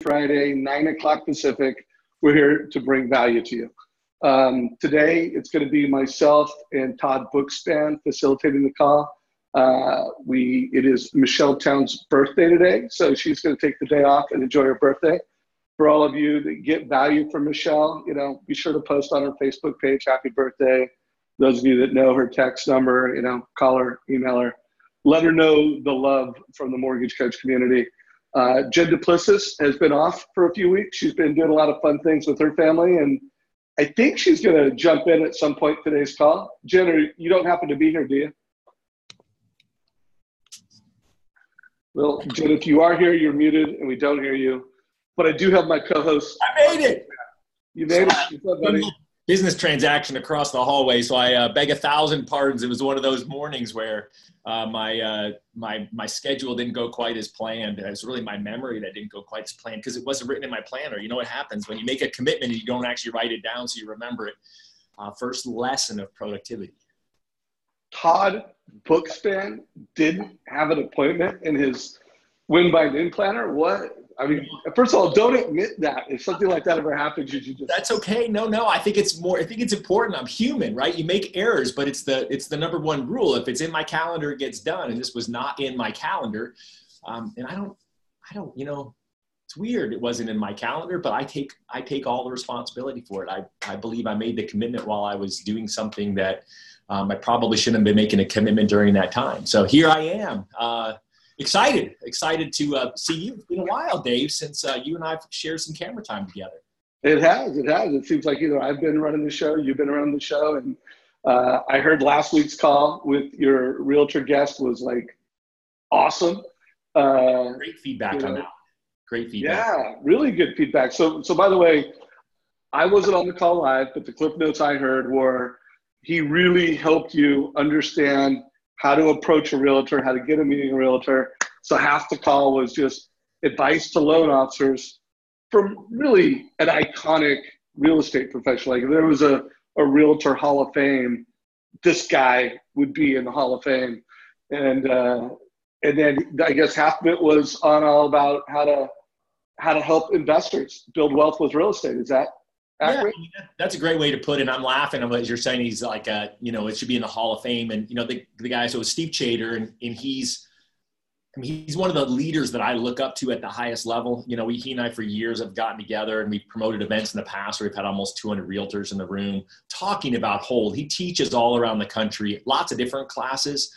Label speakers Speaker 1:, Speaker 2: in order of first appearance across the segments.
Speaker 1: Friday, 9 o'clock Pacific. We're here to bring value to you. Today, it's going to be myself and Todd Bookspan facilitating the call. It is Michelle Town's birthday today, so she's going to take the day off and enjoy her birthday. For all of you that get value from Michelle, be sure to post on her Facebook page, happy birthday. Those of you that know her text number, call her, email her. Let her know the love from the mortgage coach community. Jen Duplessis has been off for a few weeks. She's been doing a lot of fun things with her family, and I think she's going to jump in at some point today's call. Jen, you don't happen to be here, do you? Well, Jen, if you are here, you're muted, and we don't hear you. But I do have my co-host.
Speaker 2: I made it.
Speaker 1: You made it? What's up, buddy?
Speaker 2: Business transaction across the hallway, so I beg 1,000 pardons. It was one of those mornings where my schedule didn't go quite as planned. It was really my memory that didn't go quite as planned because it wasn't written in my planner. You know what happens when you make a commitment and you don't actually write it down so you remember it. First lesson of productivity.
Speaker 1: Todd Bookspan didn't have an appointment in his Win by Noon planner? What? I mean, first of all, don't admit that. If something like that ever happens, you just...
Speaker 2: That's okay. No. I think it's important. I'm human, right? You make errors, but it's the number one rule. If it's in my calendar, it gets done. And this was not in my calendar. And I don't, it's weird. It wasn't in my calendar, but I take all the responsibility for it. I believe I made the commitment while I was doing something that I probably shouldn't have been making a commitment during that time. So here I am. Excited to see you. It's been a while, Dave, since you and I have shared some camera time together.
Speaker 1: It has. It seems like either I've been running the show, you've been running the show, and I heard last week's call with your realtor guest was like awesome.
Speaker 2: Great feedback on that. Great feedback.
Speaker 1: Yeah, really good feedback. So by the way, I wasn't on the call live, but the clip notes I heard were he really helped you understand how to approach a realtor, how to get a meeting a realtor. So half the call was just advice to loan officers from really an iconic real estate professional. Like if there was a realtor Hall of Fame, this guy would be in the Hall of Fame. And then I guess half of it was on all about how to help investors build wealth with real estate. Is that accurate?
Speaker 2: Yeah, that's a great way to put it. I'm laughing as you're saying he's like, it should be in the Hall of Fame. And, the guy, so it was Steve Chater, and he's one of the leaders that I look up to at the highest level. He and I for years have gotten together and we've promoted events in the past where we've had almost 200 realtors in the room talking about hold. He teaches all around the country, lots of different classes.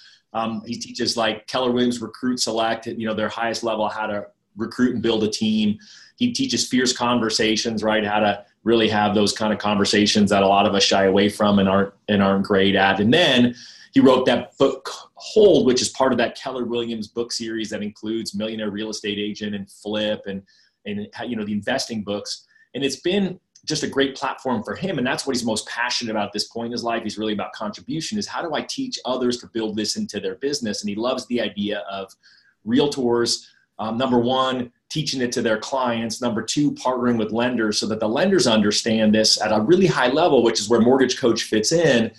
Speaker 2: He teaches like Keller Williams Recruit Select, their highest level, how to recruit and build a team. He teaches fierce conversations, right? How to really have those kind of conversations that a lot of us shy away from and aren't great at. And then he wrote that book Hold, which is part of that Keller Williams book series that includes Millionaire Real Estate Agent and Flip and the investing books. And it's been just a great platform for him. And that's what he's most passionate about at this point in his life. He's really about contribution, is how do I teach others to build this into their business? And he loves the idea of realtors, number one, teaching it to their clients. Number two, partnering with lenders so that the lenders understand this at a really high level, which is where Mortgage Coach fits in,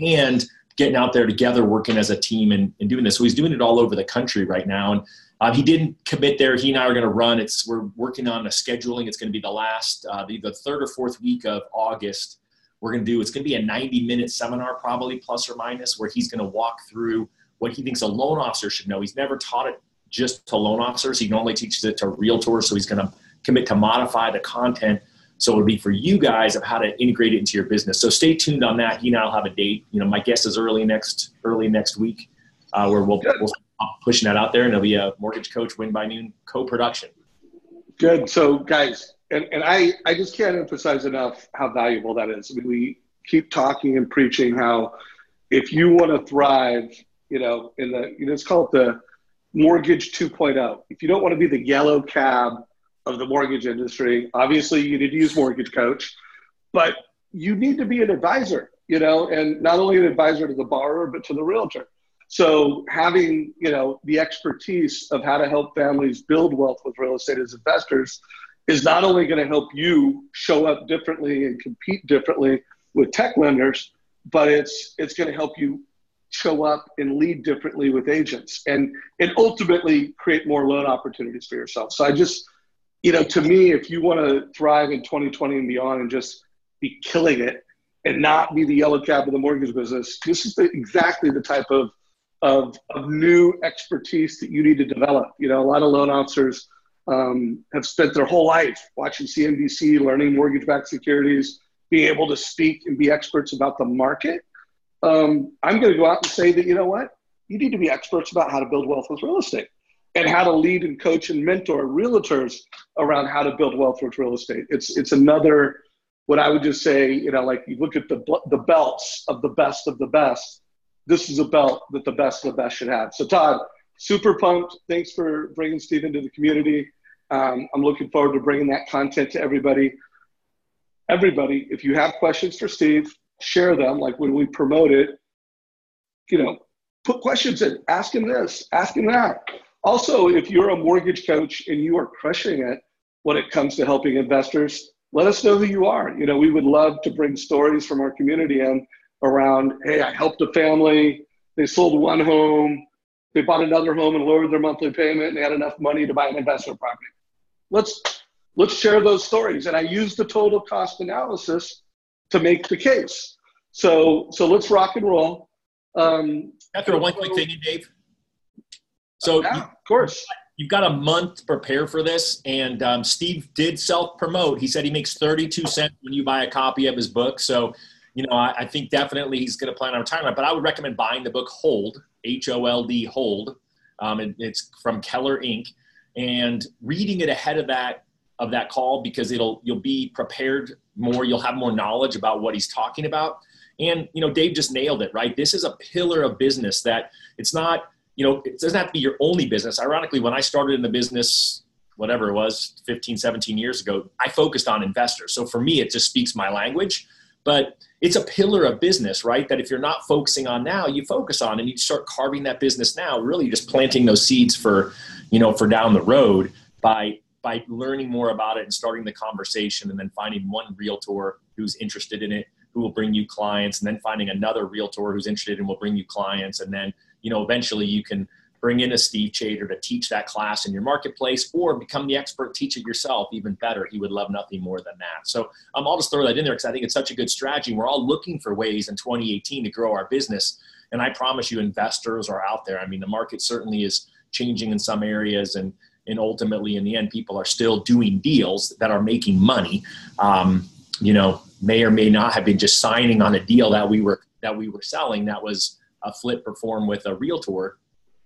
Speaker 2: and getting out there together, working as a team and doing this. So he's doing it all over the country right now. And he didn't commit there. He and I are going to run. We're working on a scheduling. It's going to be the last, the third or fourth week of August. It's going to be a 90-minute seminar, probably plus or minus, where he's going to walk through what he thinks a loan officer should know. He's never taught it just to loan officers. He normally teaches it to realtors. So he's going to commit to modify the content. So it'll be for you guys of how to integrate it into your business. So stay tuned on that. He and I'll have a date. My guess is early next week, where we'll pushing that out there, and it'll be a Mortgage Coach Win by Noon co-production.
Speaker 1: Good. So guys, and I just can't emphasize enough how valuable that is. I mean, we keep talking and preaching how if you want to thrive, let's call it the Mortgage 2.0. If you don't want to be the yellow cab of the mortgage industry, obviously you need to use Mortgage Coach, but you need to be an advisor, and not only an advisor to the borrower, but to the realtor. So having, the expertise of how to help families build wealth with real estate as investors is not only going to help you show up differently and compete differently with tech lenders, but it's going to help you show up and lead differently with agents and ultimately create more loan opportunities for yourself. So I just, to me, if you want to thrive in 2020 and beyond and just be killing it and not be the yellow cab of the mortgage business, this is exactly the type of new expertise that you need to develop. A lot of loan officers have spent their whole life watching CNBC, learning mortgage-backed securities, being able to speak and be experts about the market. I'm going to go out and say that, you need to be experts about how to build wealth with real estate and how to lead and coach and mentor realtors around how to build wealth with real estate. It's another, what I would just say, like you look at the belts of the best, this is a belt that the best of the best should have. So Todd, super pumped. Thanks for bringing Steve into the community. I'm looking forward to bringing that content to everybody. Everybody, if you have questions for Steve, share them. Like when we promote it, put questions in, ask him this, ask him that. Also, if you're a mortgage coach and you are crushing it when it comes to helping investors, let us know who you are. We would love to bring stories from our community in around, hey, I helped a family, they sold one home, they bought another home and lowered their monthly payment and they had enough money to buy an investment property. Let's share those stories. And I use the total cost analysis to make the case. So let's rock and roll.
Speaker 2: After one quick thing, Dave. So
Speaker 1: yeah, of course.
Speaker 2: You've got a month to prepare for this, and Steve did self-promote. He said he makes 32 cents when you buy a copy of his book. So, I think definitely he's going to plan on retirement. But I would recommend buying the book Hold, H-O-L-D, Hold. It's from Keller Inc. And reading it ahead of that call, because you'll be prepared more. You'll have more knowledge about what he's talking about. And, Dave just nailed it, right? This is a pillar of business that it's not, it doesn't have to be your only business. Ironically, when I started in the business, whatever it was, 15, 17 years ago, I focused on investors. So for me, it just speaks my language. But it's a pillar of business, right? That if you're not focusing on now, you focus on, and you start carving that business now, really just planting those seeds for down the road by learning more about it and starting the conversation, and then finding one realtor who's interested in it, who will bring you clients, and then finding another realtor who's interested and will bring you clients. And then, eventually you can bring in a Steve Chater to teach that class in your marketplace, or become the expert, teach it yourself. Even better. He would love nothing more than that. So I'll just throw that in there because I think it's such a good strategy. We're all looking for ways in 2018 to grow our business. And I promise you, investors are out there. I mean, the market certainly is changing in some areas, and ultimately in the end, people are still doing deals that are making money. May or may not have been just signing on a deal that we were selling that was a flip performed with a realtor.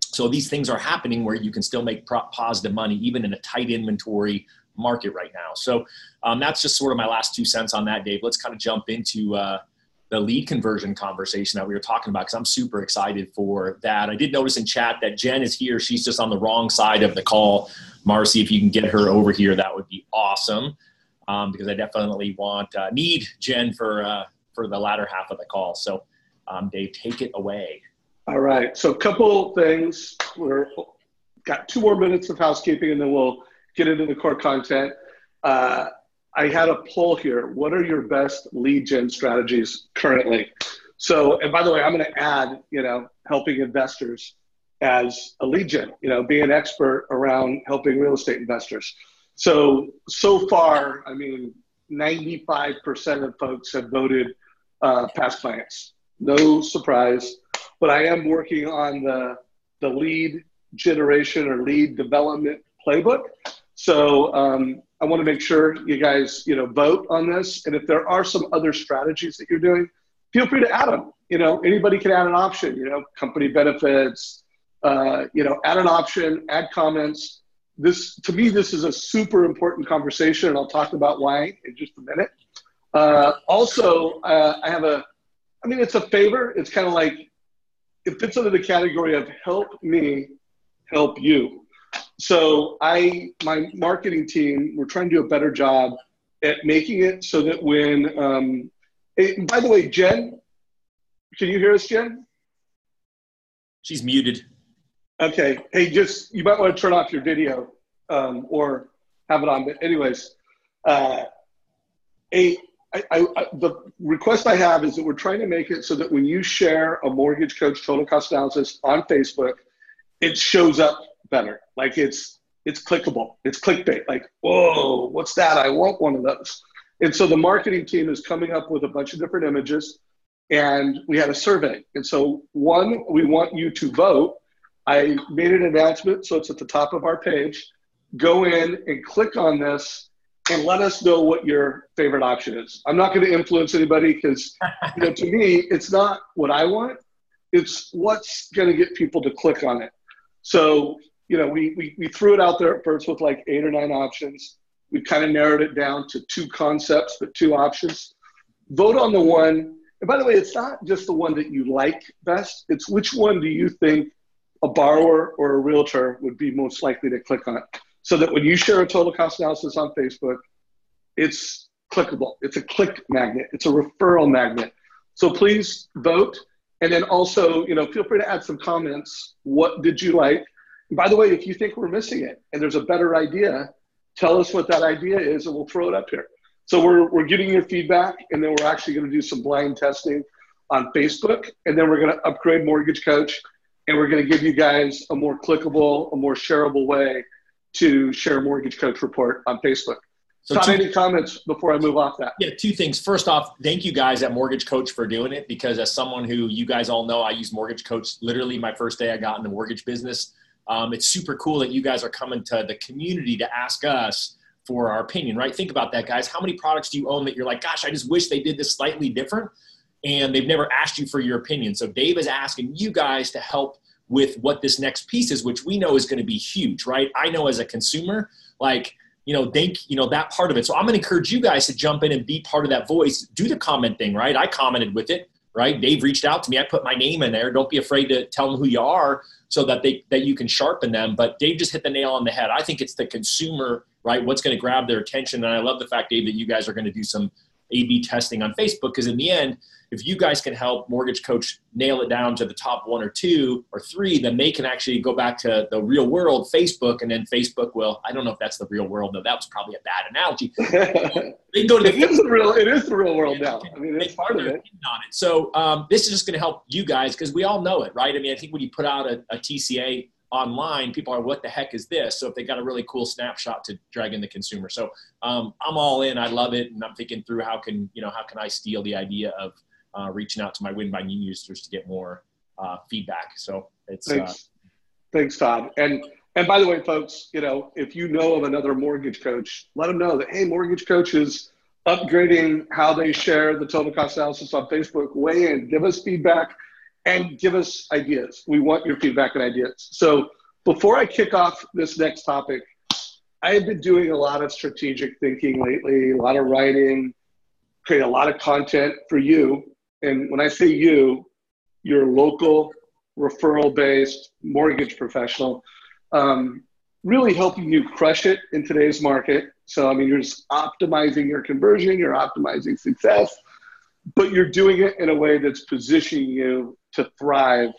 Speaker 2: So these things are happening where you can still make positive money even in a tight inventory market right now. So that's just sort of my last 2 cents on that, Dave. Let's kind of jump into the lead conversion conversation that we were talking about, because I'm super excited for that. I did notice in chat that Jen is here. She's just on the wrong side of the call. Marcy, if you can get her over here, that would be awesome. Because I definitely need Jen for the latter half of the call. So, Dave, take it away.
Speaker 1: All right. So a couple things. We've got 2 more minutes of housekeeping, and then we'll get into the core content. I had a poll here. What are your best lead gen strategies currently? So, and by the way, I'm going to add, helping investors as a lead gen, being an expert around helping real estate investors. So far, 95% of folks have voted past clients. No surprise, but I am working on the lead generation or lead development playbook. So I want to make sure you guys, vote on this. And if there are some other strategies that you're doing, feel free to add them. Anybody can add an option, company benefits, add an option, add comments. To me, this is a super important conversation, and I'll talk about why in just a minute. Also, I have it's a favor. It's kind of like, it fits under the category of help me help you. So my marketing team, we're trying to do a better job at making it so that when, by the way, Jen, can you hear us, Jen?
Speaker 2: She's muted.
Speaker 1: Okay. Hey, you might want to turn off your video or have it on. But anyways, the request I have is that we're trying to make it so that when you share a mortgage coach total cost analysis on Facebook, it shows up better. Like it's it's clickable. It's clickbait. Like, whoa, what's that? I want one of those. And so the marketing team is coming up with a bunch of different images, and we had a survey. And so one, we want you to vote. I made an announcement, so it's at the top of our page. Go in and click on this and let us know what your favorite option is. I'm not going to influence anybody because, to me, it's not what I want. It's what's going to get people to click on it. So, we threw it out there at first with like 8 or 9 options. We kind of narrowed it down to 2 concepts, but 2 options. Vote on the one. And by the way, it's not just the one that you like best. It's which one do you think a borrower or a realtor would be most likely to click on, so that when you share a total cost analysis on Facebook, it's clickable. It's a click magnet. It's a referral magnet. So please vote. And then also, feel free to add some comments. What did you like? And by the way, if you think we're missing it and there's a better idea, tell us what that idea is and we'll throw it up here. So we're getting your feedback, and then we're actually going to do some blind testing on Facebook, and then we're going to upgrade Mortgage Coach, and we're going to give you guys a more clickable, a more shareable way to share Mortgage Coach report on Facebook. So Todd, any comments before I move off that?
Speaker 2: Yeah, 2 things. First off, thank you guys at Mortgage Coach for doing it, because as someone who you guys all know, I use Mortgage Coach literally my first day I got in the mortgage business. It's super cool that you guys are coming to the community to ask us for our opinion, right? Think about that, guys. How many products do you own that you're like, gosh, I just wish they did this slightly different, and they've never asked you for your opinion? So Dave is asking you guys to help with what this next piece is, which we know is going to be huge, right? I know as a consumer, that part of it. So I'm going to encourage you guys to jump in and be part of that voice. Do the comment thing, right? I commented with it, right? Dave reached out to me. I put my name in there. Don't be afraid to tell them who you are so that you can sharpen them. But Dave just hit the nail on the head. I think it's the consumer, right? What's going to grab their attention. And I love the fact, Dave, that you guys are going to do some A/B testing on Facebook, because in the end, if you guys can help Mortgage Coach nail it down to the top 1 or 2 or 3, then they can actually go back to the real world, Facebook, and then Facebook will, I don't know if that's the real world, though. That was probably a bad analogy. They can go to
Speaker 1: it is the real world now. I mean, it's part of it.
Speaker 2: On it. So this is just going to help you guys, because we all know it, right? I mean, I think when you put out a TCA online, people are, what the heck is this? So if they got a really cool snapshot to drag in the consumer. So I'm all in. I love it. And I'm thinking through how can I steal the idea of reaching out to my Win by New users to get more feedback. So it's
Speaker 1: thanks, Todd. And by the way, folks, if you know of another mortgage coach, let them know that, hey, Mortgage Coach is upgrading how they share the total cost analysis on Facebook. Weigh in, give us feedback, and give us ideas. We want your feedback and ideas. So before I kick off this next topic, I have been doing a lot of strategic thinking lately, a lot of writing, create a lot of content for you. And when I say you, your local referral-based mortgage professional, really helping you crush it in today's market. So, I mean, you're just optimizing your conversion, you're optimizing success, but you're doing it in a way that's positioning you to thrive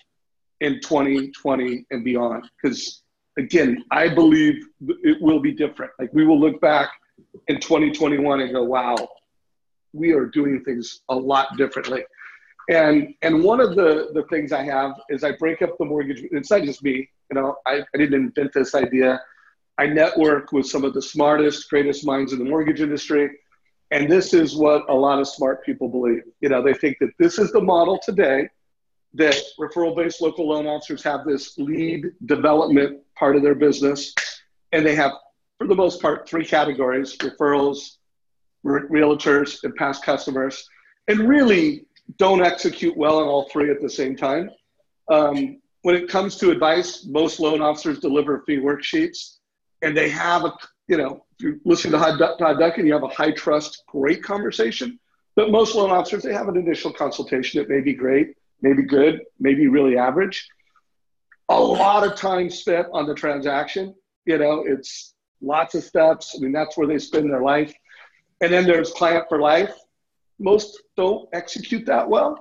Speaker 1: in 2020 and beyond. Because, again, I believe it will be different. Like, we will look back in 2021 and go, wow, we are doing things a lot differently. And one of the things I have is I break up the mortgage. It's not just me. I didn't invent this idea. I network with some of the smartest, greatest minds in the mortgage industry. And this is what a lot of smart people believe. They think that this is the model today, that referral-based local loan officers have this lead development part of their business. And they have, for the most part, 3 categories: referrals, realtors, and past customers, and really don't execute well on all 3 at the same time. When it comes to advice, most loan officers deliver fee worksheets, and they have if you're listening to Todd Duncan, you have a high trust, great conversation. But most loan officers, they have an initial consultation that may be great, maybe good, maybe really average. A lot of time spent on the transaction. It's lots of steps. I mean, that's where they spend their life. And then there's client for life. Most don't execute that well.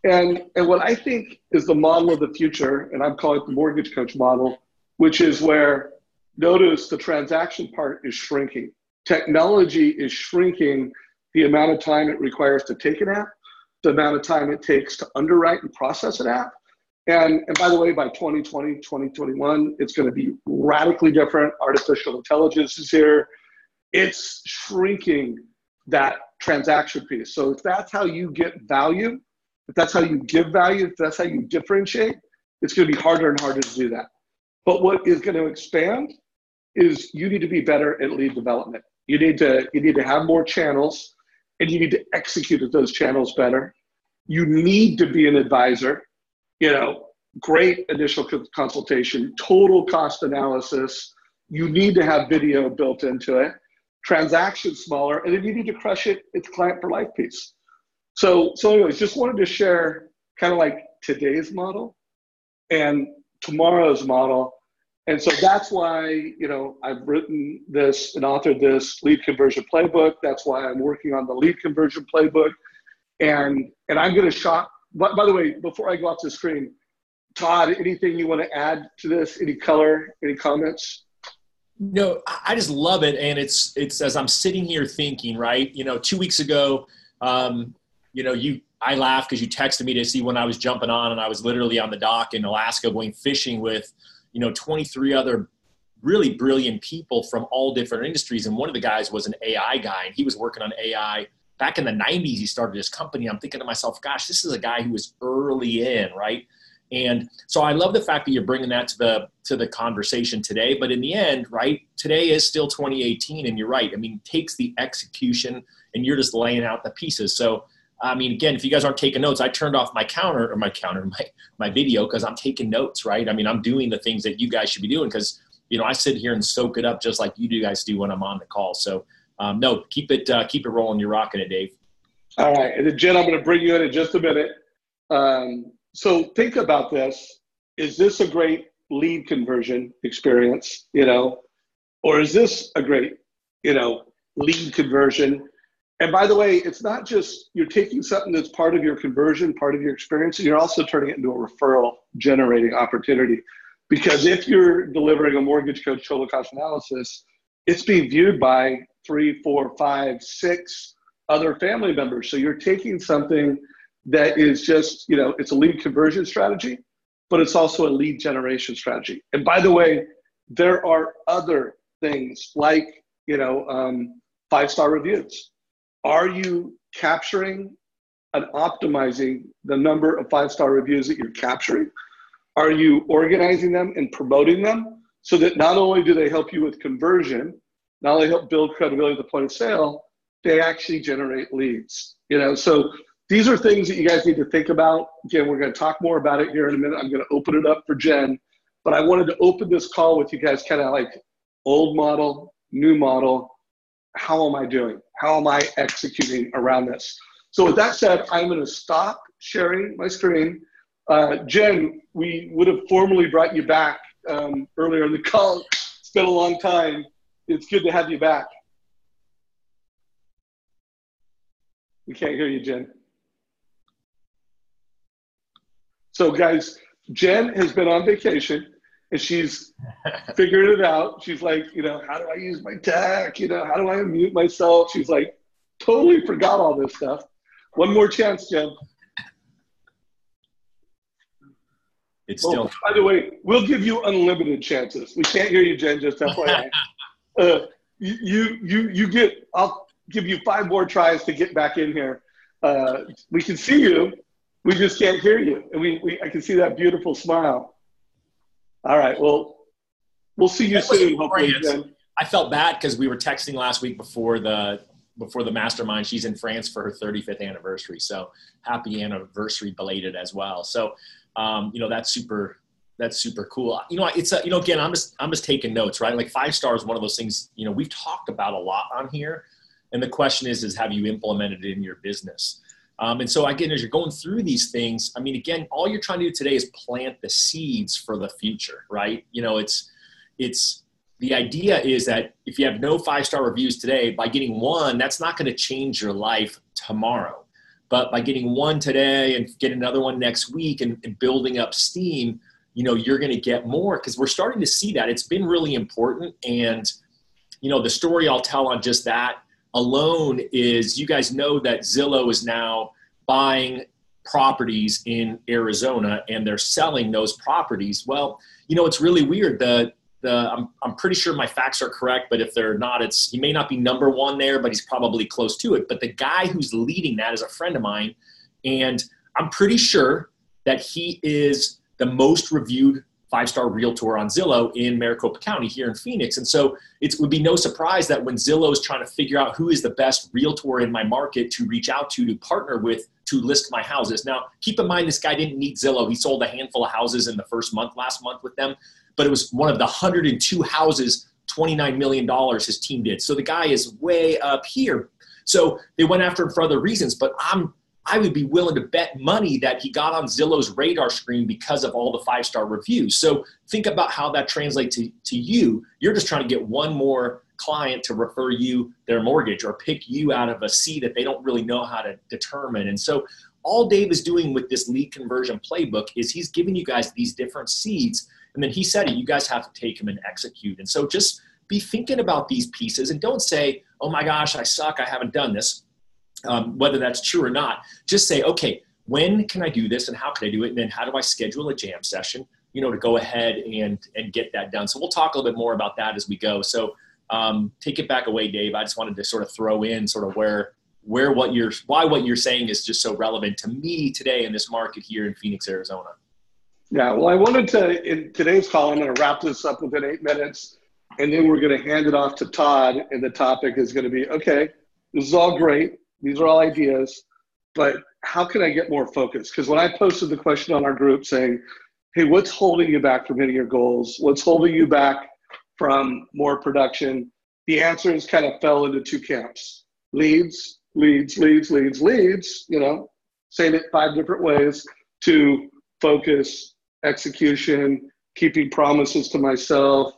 Speaker 1: And what I think is the model of the future, and I'm calling it the Mortgage Coach model, which is where, notice the transaction part is shrinking. Technology is shrinking the amount of time it requires to take an app, the amount of time it takes to underwrite and process an app, And by the way, by 2020, 2021, it's going to be radically different. Artificial intelligence is here. It's shrinking that transaction piece. So if that's how you get value, if that's how you give value, if that's how you differentiate, it's going to be harder and harder to do that. But what is going to expand is you need to be better at lead development. You need to have more channels, and you need to execute at those channels better. You need to be an advisor, great initial consultation, total cost analysis. You need to have video built into it, transactions smaller, and then you need to crush it. It's client for life piece. So anyways, just wanted to share kind of like today's model and tomorrow's model. And so that's why, I've written this and authored this lead conversion playbook. That's why I'm working on the lead conversion playbook. And I'm going to shop. By the way, before I go off the screen, Todd, anything you want to add to this? Any color, any comments?
Speaker 2: No, I just love it. And it's as I'm sitting here thinking, right, 2 weeks ago, I laughed because you texted me to see when I was jumping on, and I was literally on the dock in Alaska going fishing with, 23 other really brilliant people from all different industries. And one of the guys was an AI guy, and he was working on AI back in the 90s. He started his company. I'm thinking to myself, gosh, this is a guy who was early in, right? And so I love the fact that you're bringing that to the conversation today. But in the end, right, today is still 2018, and you're right. I mean, it takes the execution, and you're just laying out the pieces. So I mean, again, if you guys aren't taking notes, I turned off my video because I'm taking notes, right? I mean, I'm doing the things that you guys should be doing because, I sit here and soak it up just like you guys do when I'm on the call. So, no, keep it rolling. You're rocking it, Dave.
Speaker 1: All right. And then, Jen, I'm going to bring you in just a minute. So think about this. Is this a great lead conversion experience, or is this a great, lead conversion? And by the way, it's not just you're taking something that's part of your conversion, part of your experience, and you're also turning it into a referral generating opportunity. Because if you're delivering a mortgage coach total cost analysis, it's being viewed by 3, 4, 5, 6 other family members. So you're taking something that is just, it's a lead conversion strategy, but it's also a lead generation strategy. And by the way, there are other things like, 5-star reviews. Are you capturing and optimizing the number of 5-star reviews that you're capturing? Are you organizing them and promoting them so that not only do they help you with conversion, not only help build credibility at the point of sale, they actually generate leads? So these are things that you guys need to think about. Again, we're going to talk more about it here in a minute. I'm going to open it up for Jen, but I wanted to open this call with you guys kind of like old model, new model. How am I doing? How am I executing around this? So with that said, I'm going to stop sharing my screen. Jen, we would have formally brought you back earlier in the call. It's been a long time. It's good to have you back. We can't hear you, Jen. So guys, Jen has been on vacation. And she's figured it out. She's like, how do I use my tech? How do I unmute myself? She's like, totally forgot all this stuff. One more chance, Jen.
Speaker 2: It's still.
Speaker 1: By the way, we'll give you unlimited chances. We can't hear you, Jen, just FYI. You get, I'll give you 5 more tries to get back in here. We can see you. We just can't hear you. And I can see that beautiful smile. All right. Well, we'll see you soon. Hopefully, Jen.
Speaker 2: I felt bad because we were texting last week before the mastermind. She's in France for her 35th anniversary. So happy anniversary belated as well. So, that's super cool. It's again, I'm just taking notes, right? Like 5-star is one of those things, we've talked about a lot on here. And the question is have you implemented it in your business? And so again, as you're going through these things, I mean, again, all you're trying to do today is plant the seeds for the future, right? It's the idea is that if you have no 5-star reviews today, by getting one, that's not going to change your life tomorrow. But by getting one today and get another one next week and building up steam, you're going to get more because we're starting to see that. It's been really important. And, the story I'll tell on just that alone is you guys know that Zillow is now buying properties in Arizona and they're selling those properties. Well, you know, it's really weird. I'm pretty sure my facts are correct, but if they're not, he may not be number one there, but he's probably close to it. But the guy who's leading that is a friend of mine, and I'm pretty sure that he is the most reviewed 5-star realtor on Zillow in Maricopa County here in Phoenix. And so it would be no surprise that when Zillow is trying to figure out who is the best realtor in my market to reach out to partner with, to list my houses. Now, keep in mind, this guy didn't need Zillow. He sold a handful of houses in the first month, last month with them, but it was one of the 102 houses, $29 million his team did. So the guy is way up here. So they went after him for other reasons, but I would be willing to bet money that he got on Zillow's radar screen because of all the 5-star reviews. So think about how that translates to you. You're just trying to get one more client to refer you their mortgage or pick you out of a sea that they don't really know how to determine. And so all Dave is doing with this lead conversion playbook is he's giving you guys these different seeds. And then he said it, you guys have to take them and execute. And so just be thinking about these pieces and don't say, oh my gosh, I suck, I haven't done this. Whether that's true or not, just say, okay, when can I do this and how can I do it? And then how do I schedule a jam session, you know, to go ahead and get that done. So we'll talk a little bit more about that as we go. So take it back away, Dave. I just wanted to sort of throw in sort of why what you're saying is just so relevant to me today in this market here in Phoenix, Arizona.
Speaker 1: Yeah, well, I wanted to, in today's call, I'm going to wrap this up within 8 minutes, and then we're going to hand it off to Todd, and the topic is going to be, okay, this is all great. These are all ideas, but how can I get more focused? Because when I posted the question on our group saying, hey, what's holding you back from hitting your goals? What's holding you back from more production? The answers kind of fell into 2 camps. Leads, you know, saying it 5 different ways, to focus, execution, keeping promises to myself,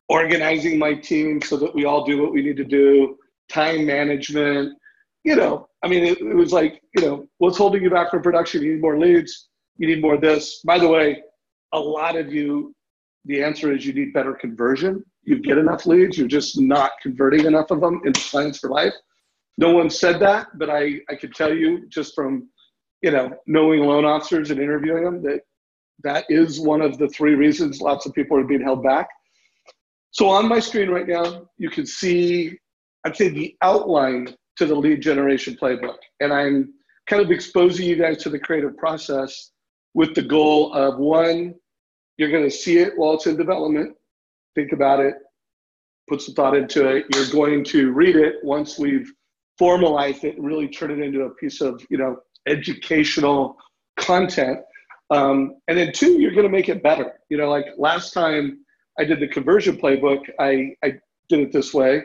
Speaker 1: organizing my team so that we all do what we need to do, time management. You know, I mean, it was like, you know, what's holding you back from production? You need more leads. You need more this. By the way, a lot of you, the answer is you need better conversion. You get enough leads. You're just not converting enough of them into clients for life. No one said that, but I could tell you just from, you know, knowing loan officers and interviewing them that is one of the 3 reasons lots of people are being held back. So on my screen right now, you can see, I'd say, the outline to the lead generation playbook. And I'm kind of exposing you guys to the creative process with the goal of, 1, you're going to see it while it's in development. Think about it, put some thought into it. You're going to read it once we've formalized it and really turn it into a piece of, you know, educational content. And then 2, you're going to make it better. You know, like last time I did the conversion playbook, I did it this way,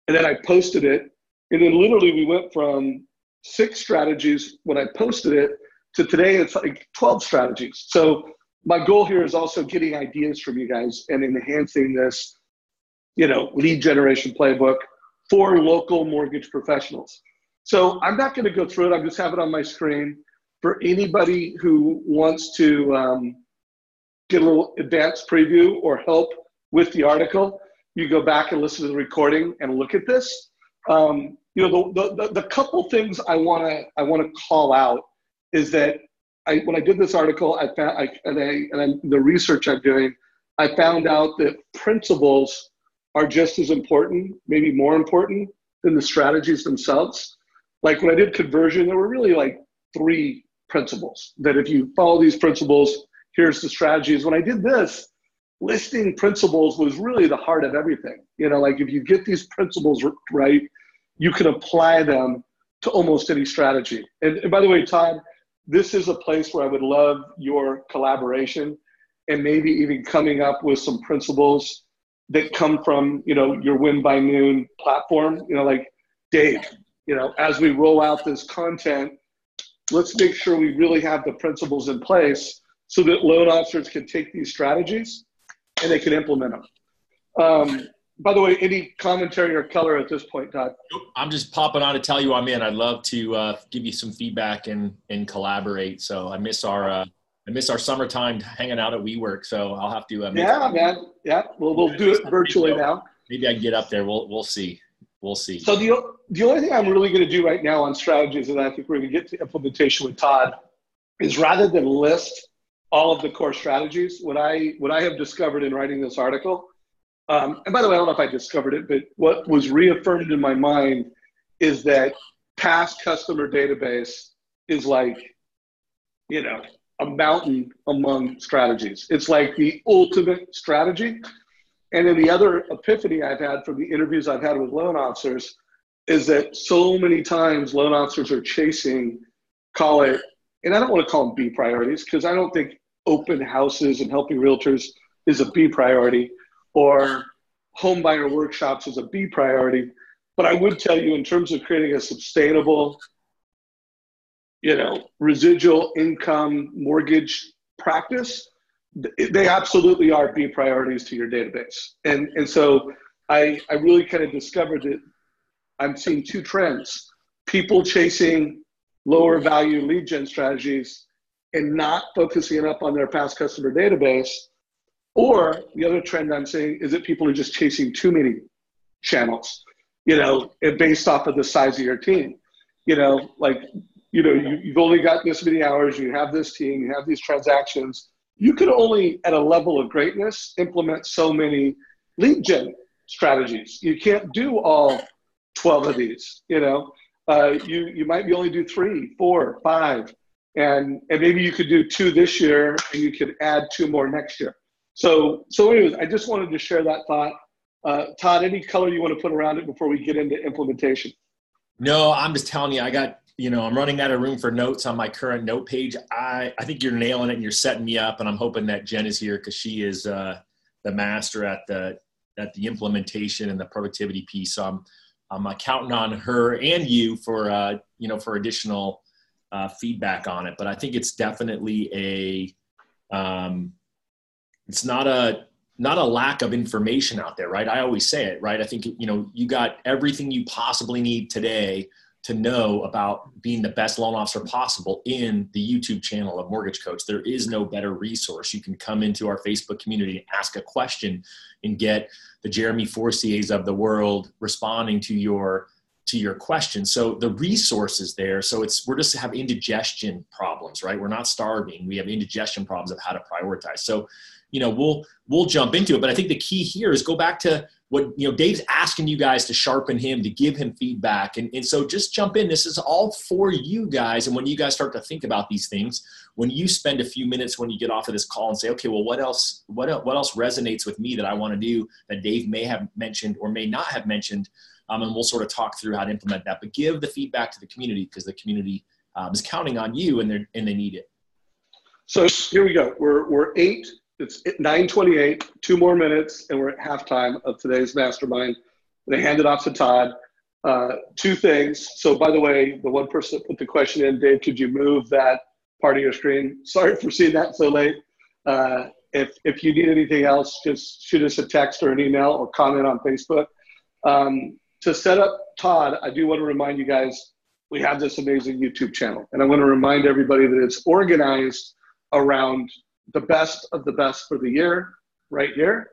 Speaker 1: and then I posted it. And then literally we went from 6 strategies when I posted it to today it's like 12 strategies. So my goal here is also getting ideas from you guys and enhancing this, you know, lead generation playbook for local mortgage professionals. So I'm not going to go through it. I'm just have it on my screen for anybody who wants to get a little advanced preview or help with the article. You go back and listen to the recording and look at this. You know, the couple things I want to call out is that when I did this article, I found the research I'm doing, I found out that principles are just as important, maybe more important than the strategies themselves. Like when I did conversion, there were really like 3 principles that if you follow these principles, here's the strategies. When I did this, listing principles was really the heart of everything. You know, like if you get these principles right, you can apply them to almost any strategy. And by the way, Todd, this is a place where I would love your collaboration and maybe even coming up with some principles that come from, you know, your Win by Noon platform. You know, like, Dave, you know, as we roll out this content, let's make sure we really have the principles in place so that loan officers can take these strategies and they can implement them. By the way, any commentary or color at this point, Todd?
Speaker 2: I'm just popping on to tell you I'm in. I'd love to give you some feedback and collaborate. So I miss our summertime hanging out at WeWork. So I'll have to.
Speaker 1: Yeah, man. Yeah, we'll do it virtually now.
Speaker 2: Maybe I can get up there. We'll see. We'll see.
Speaker 1: So the only thing I'm really going to do right now on strategies, and I think we're going to get to implementation with Todd, is rather than list all of the core strategies, what I have discovered in writing this article, and by the way, I don't know if I discovered it, but what was reaffirmed in my mind is that past customer database is like, you know, a mountain among strategies. It's like the ultimate strategy. And then the other epiphany I've had from the interviews I've had with loan officers is that so many times loan officers are chasing, call it, and I don't want to call them B priorities, because I don't think open houses and helping realtors is a B priority, or home buyer workshops is a B priority. But I would tell you, in terms of creating a sustainable, you know, residual income mortgage practice, they absolutely are B priorities to your database. And so I really kind of discovered that I'm seeing two trends: people chasing lower value lead gen strategies and not focusing enough on their past customer database. Or the other trend I'm seeing is that people are just chasing too many channels, you know, based off of the size of your team. You know, like, you know, you've only got this many hours, you have this team, you have these transactions. You can only, at a level of greatness, implement so many lead gen strategies. You can't do all 12 of these, you know. You might be only do 3, 4, 5, and maybe you could do 2 this year, and you could add 2 more next year. So anyways, I just wanted to share that thought. Todd, any color you want to put around it before we get into implementation?
Speaker 2: No, I'm just telling you, I got, you know, I'm running out of room for notes on my current note page. I think you're nailing it and you're setting me up, and I'm hoping that Jen is here because she is the master at the implementation and the productivity piece. So I'm counting on her and you for, you know, for additional feedback on it. But I think it's definitely it's not a lack of information out there, right? I always say it, right? I think, you know, you got everything you possibly need today to know about being the best loan officer possible in the YouTube channel of Mortgage Coach. There is no better resource. You can come into our Facebook community and ask a question and get the Jeremy Forciers of the world responding to your question. So the resource is there. So we're just have indigestion problems, right? We're not starving. We have indigestion problems of how to prioritize. So, you know, we'll jump into it. But I think the key here is go back to what, you know, Dave's asking you guys to sharpen him, to give him feedback. And so just jump in. This is all for you guys. And when you guys start to think about these things, when you spend a few minutes when you get off of this call and say, okay, well, what else resonates with me that I want to do that Dave may have mentioned or may not have mentioned? And we'll sort of talk through how to implement that. But give the feedback to the community, because the community is counting on you and they need it.
Speaker 1: So here we go. We're 8. It's 9:28, 2 more minutes, and we're at halftime of today's mastermind. And I hand it off to Todd. 2 things. So by the way, the one person that put the question in, Dave, could you move that part of your screen? Sorry for seeing that so late. If you need anything else, just shoot us a text or an email or comment on Facebook. To set up Todd, I do want to remind you guys, we have this amazing YouTube channel. And I want to remind everybody that it's organized around the best of the best for the year right here.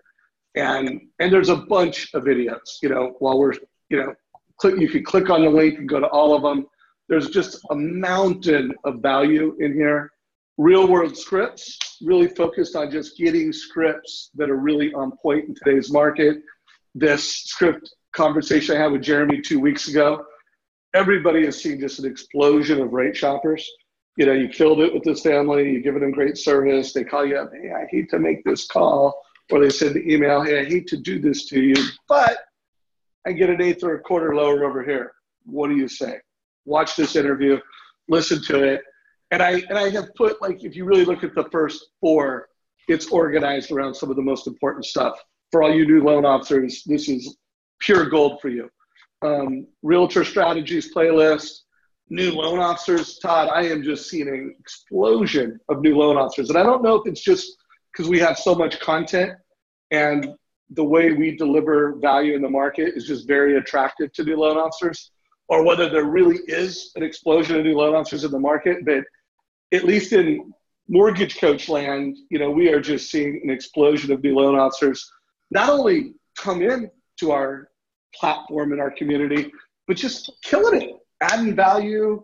Speaker 1: And there's a bunch of videos, you know, while we're, you know, you can click on the link and go to all of them. There's just a mountain of value in here. Real world scripts, really focused on just getting scripts that are really on point in today's market. This script conversation I had with Jeremy 2 weeks ago, everybody has seen just an explosion of rate shoppers. You know, you killed it with this family, you're giving them great service, they call you up, hey, I hate to make this call, or they send the email, hey, I hate to do this to you, but I get an 1/8 or a quarter lower over here. What do you say? Watch this interview, listen to it. And I have put, like, if you really look at the first 4, it's organized around some of the most important stuff. For all you new loan officers, this is pure gold for you. Realtor strategies playlist, new loan officers. Todd, I am just seeing an explosion of new loan officers. And I don't know if it's just because we have so much content and the way we deliver value in the market is just very attractive to new loan officers, or whether there really is an explosion of new loan officers in the market. But at least in Mortgage Coach land, you know, we are just seeing an explosion of new loan officers not only come in to our platform in our community, but just killing it, adding value,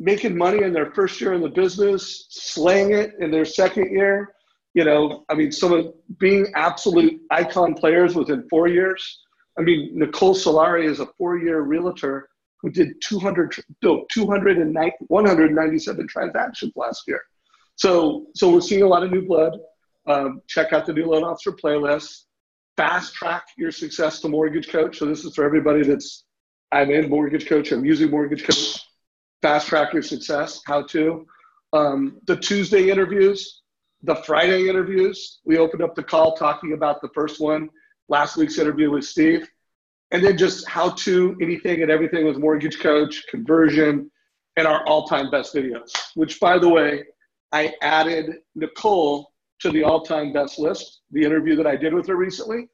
Speaker 1: making money in their first year in the business, slaying it in their second year. I mean, some of being absolute icon players within 4 years. I mean, Nicole Solari is a 4-year realtor who did 197 transactions last year. So we're seeing a lot of new blood. Check out the new loan officer playlist. Fast track your success to Mortgage Coach. So this is for everybody I'm in Mortgage Coach, I'm using Mortgage Coach. Fast track your success, how to. The Tuesday interviews, the Friday interviews. We opened up the call talking about the first one, last week's interview with Steve. And then just how to, anything and everything with Mortgage Coach, conversion, and our all-time best videos, which, by the way, I added Nicole to the all-time best list, the interview that I did with her recently.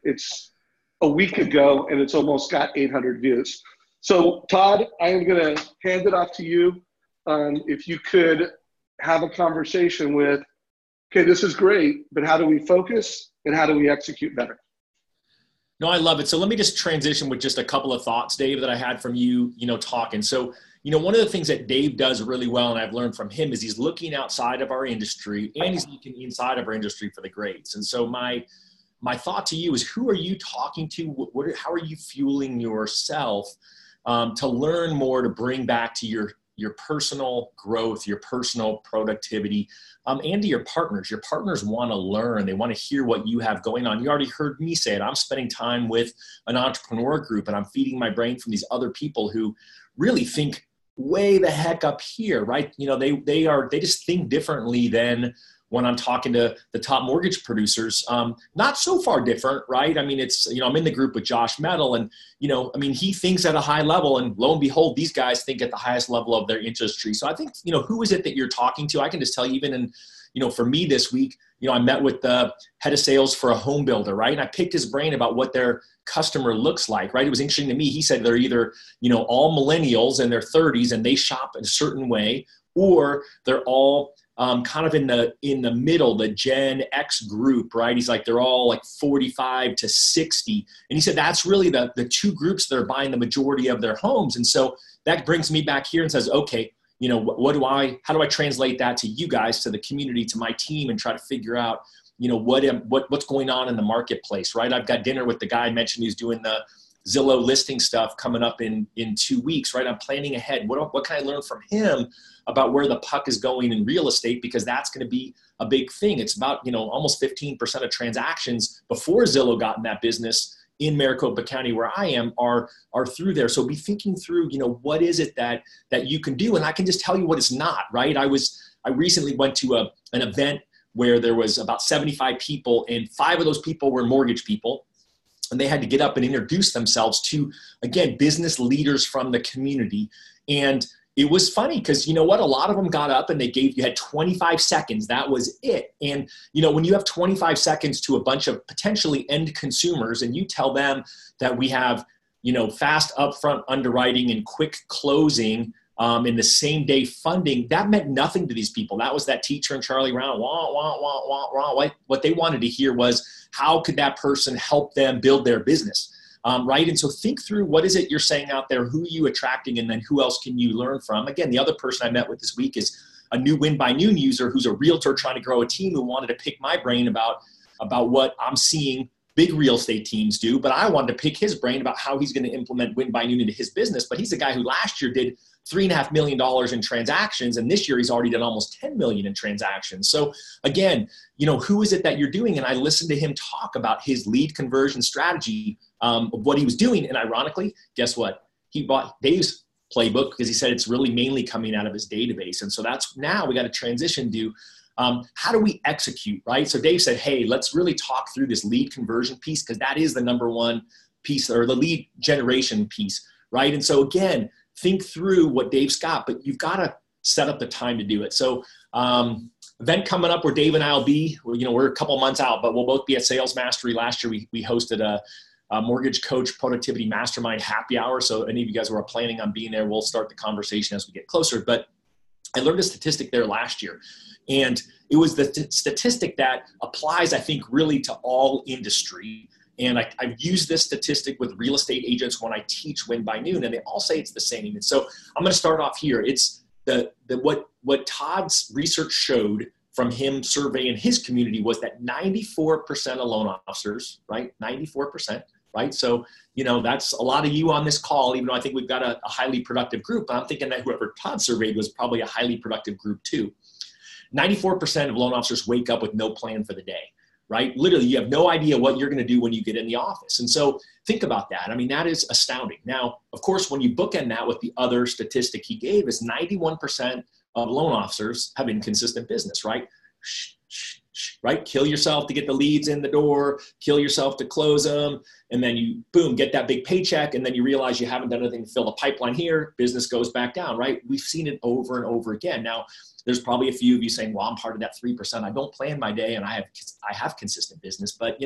Speaker 1: It's a week ago, and it's almost got 800 views. So, Todd, I am going to hand it off to you. If you could have a conversation with, okay, this is great, but how do we focus and how do we execute better?
Speaker 2: No, I love it. So let me just transition with just a couple of thoughts, Dave, that I had from you, talking. So, one of the things that Dave does really well, and I've learned from him, is he's looking outside of our industry and he's looking inside of our industry for the greats. And so my thought to you is, who are you talking to? How are you fueling yourself to learn more, to bring back to your personal growth, your personal productivity, and to your partners. Your partners want to learn. They want to hear what you have going on. You already heard me say it. I'm spending time with an entrepreneur group, and I'm feeding my brain from these other people who really think way the heck up here, right? They just think differently than when I'm talking to the top mortgage producers. Not so far different, right? I mean, it's, I'm in the group with Josh Metal, and, he thinks at a high level, and lo and behold, these guys think at the highest level of their industry. So I think, who is it that you're talking to? I can just tell you, even in, for me this week, I met with the head of sales for a home builder, right? And I picked his brain about what their customer looks like, right? It was interesting to me. He said they're either, all millennials in their 30s and they shop in a certain way, or they're all kind of in the middle, the Gen X group, right? He's like, they're all like 45 to 60. And he said, that's really the two groups that are buying the majority of their homes. And so that brings me back here and says, okay, how do I translate that to you guys, to the community, to my team, and try to figure out, what's going on in the marketplace, right? I've got dinner with the guy I mentioned who's doing the Zillow listing stuff coming up in 2 weeks, right? I'm planning ahead. What can I learn from him about where the puck is going in real estate? Because that's going to be a big thing. It's about, almost 15% of transactions before Zillow got in that business in Maricopa County, where I am, are through there. So be thinking through, what is it that you can do? And I can just tell you what it's not, right? I recently went to an event where there was about 75 people, and 5 of those people were mortgage people. And they had to get up and introduce themselves to, again, business leaders from the community. And it was funny because, a lot of them got up and you had 25 seconds. That was it. And, when you have 25 seconds to a bunch of potentially end consumers, and you tell them that we have, fast upfront underwriting and quick closing in the same day funding, that meant nothing to these people. That was that teacher and Charlie Brown, wah, wah, wah, wah, wah. What they wanted to hear was, how could that person help them build their business, right? And so think through, what is it you're saying out there? Who are you attracting? And then who else can you learn from? Again, the other person I met with this week is a new Win by Noon user who's a realtor trying to grow a team, who wanted to pick my brain about what I'm seeing big real estate teams do. But I wanted to pick his brain about how he's going to implement Win by Noon into his business. But he's a guy who last year did $3.5 million in transactions. And this year he's already done almost 10 million in transactions. So again, who is it that you're doing? And I listened to him talk about his lead conversion strategy of what he was doing. And ironically, guess what? He bought Dave's playbook because he said it's really mainly coming out of his database. And so that's, now we got to transition to how do we execute, right? So Dave said, hey, let's really talk through this lead conversion piece, because that is the number one piece, or the lead generation piece, right? And so again, think through what Dave's got, but you've got to set up the time to do it. So event coming up where Dave and I will be, we're a couple months out, but we'll both be at Sales Mastery. Last year we hosted a Mortgage Coach Productivity Mastermind happy hour. So any of you guys who are planning on being there, we'll start the conversation as we get closer. But I learned a statistic there last year, and it was the statistic that applies, I think, really to all industry.
Speaker 3: And I've used this statistic with real estate agents when I teach Win by Noon, and they all say it's the same. And so I'm going to start off here. It's what Todd's research showed from him surveying his community was that 94% of loan officers, right? 94%, right? So, that's a lot of you on this call, even though I think we've got a highly productive group. But I'm thinking that whoever Todd surveyed was probably a highly productive group too. 94% of loan officers wake up with no plan for the day, right? Literally, you have no idea what you're going to do when you get in the office. And so think about that. I mean, that is astounding. Now, of course, when you bookend that with the other statistic he gave is 91% of loan officers have inconsistent business, right? Right? Kill yourself to get the leads in the door, kill yourself to close them. And then you, boom, get that big paycheck. And then you realize you haven't done anything to fill the pipeline here. Business goes back down, right? We've seen it over and over again. Now, there's probably a few of you saying, well, I'm part of that 3%. I don't plan my day and I have consistent business, but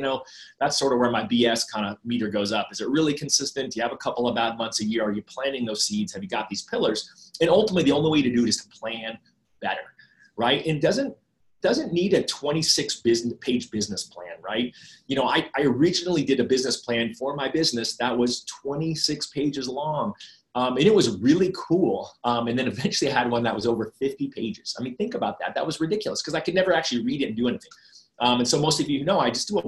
Speaker 3: that's sort of where my BS kind of meter goes up. Is it really consistent? Do you have a couple of bad months a year? Are you planting those seeds? Have you got these pillars? And ultimately the only way to do it is to plan better, right? And doesn't need a 26-page business plan, right? I originally did a business plan for my business that was 26 pages long. And it was really cool. And then eventually I had one that was over 50 pages. I mean, think about that. That was ridiculous because I could never actually read it and do anything. And so most of you know, I just do a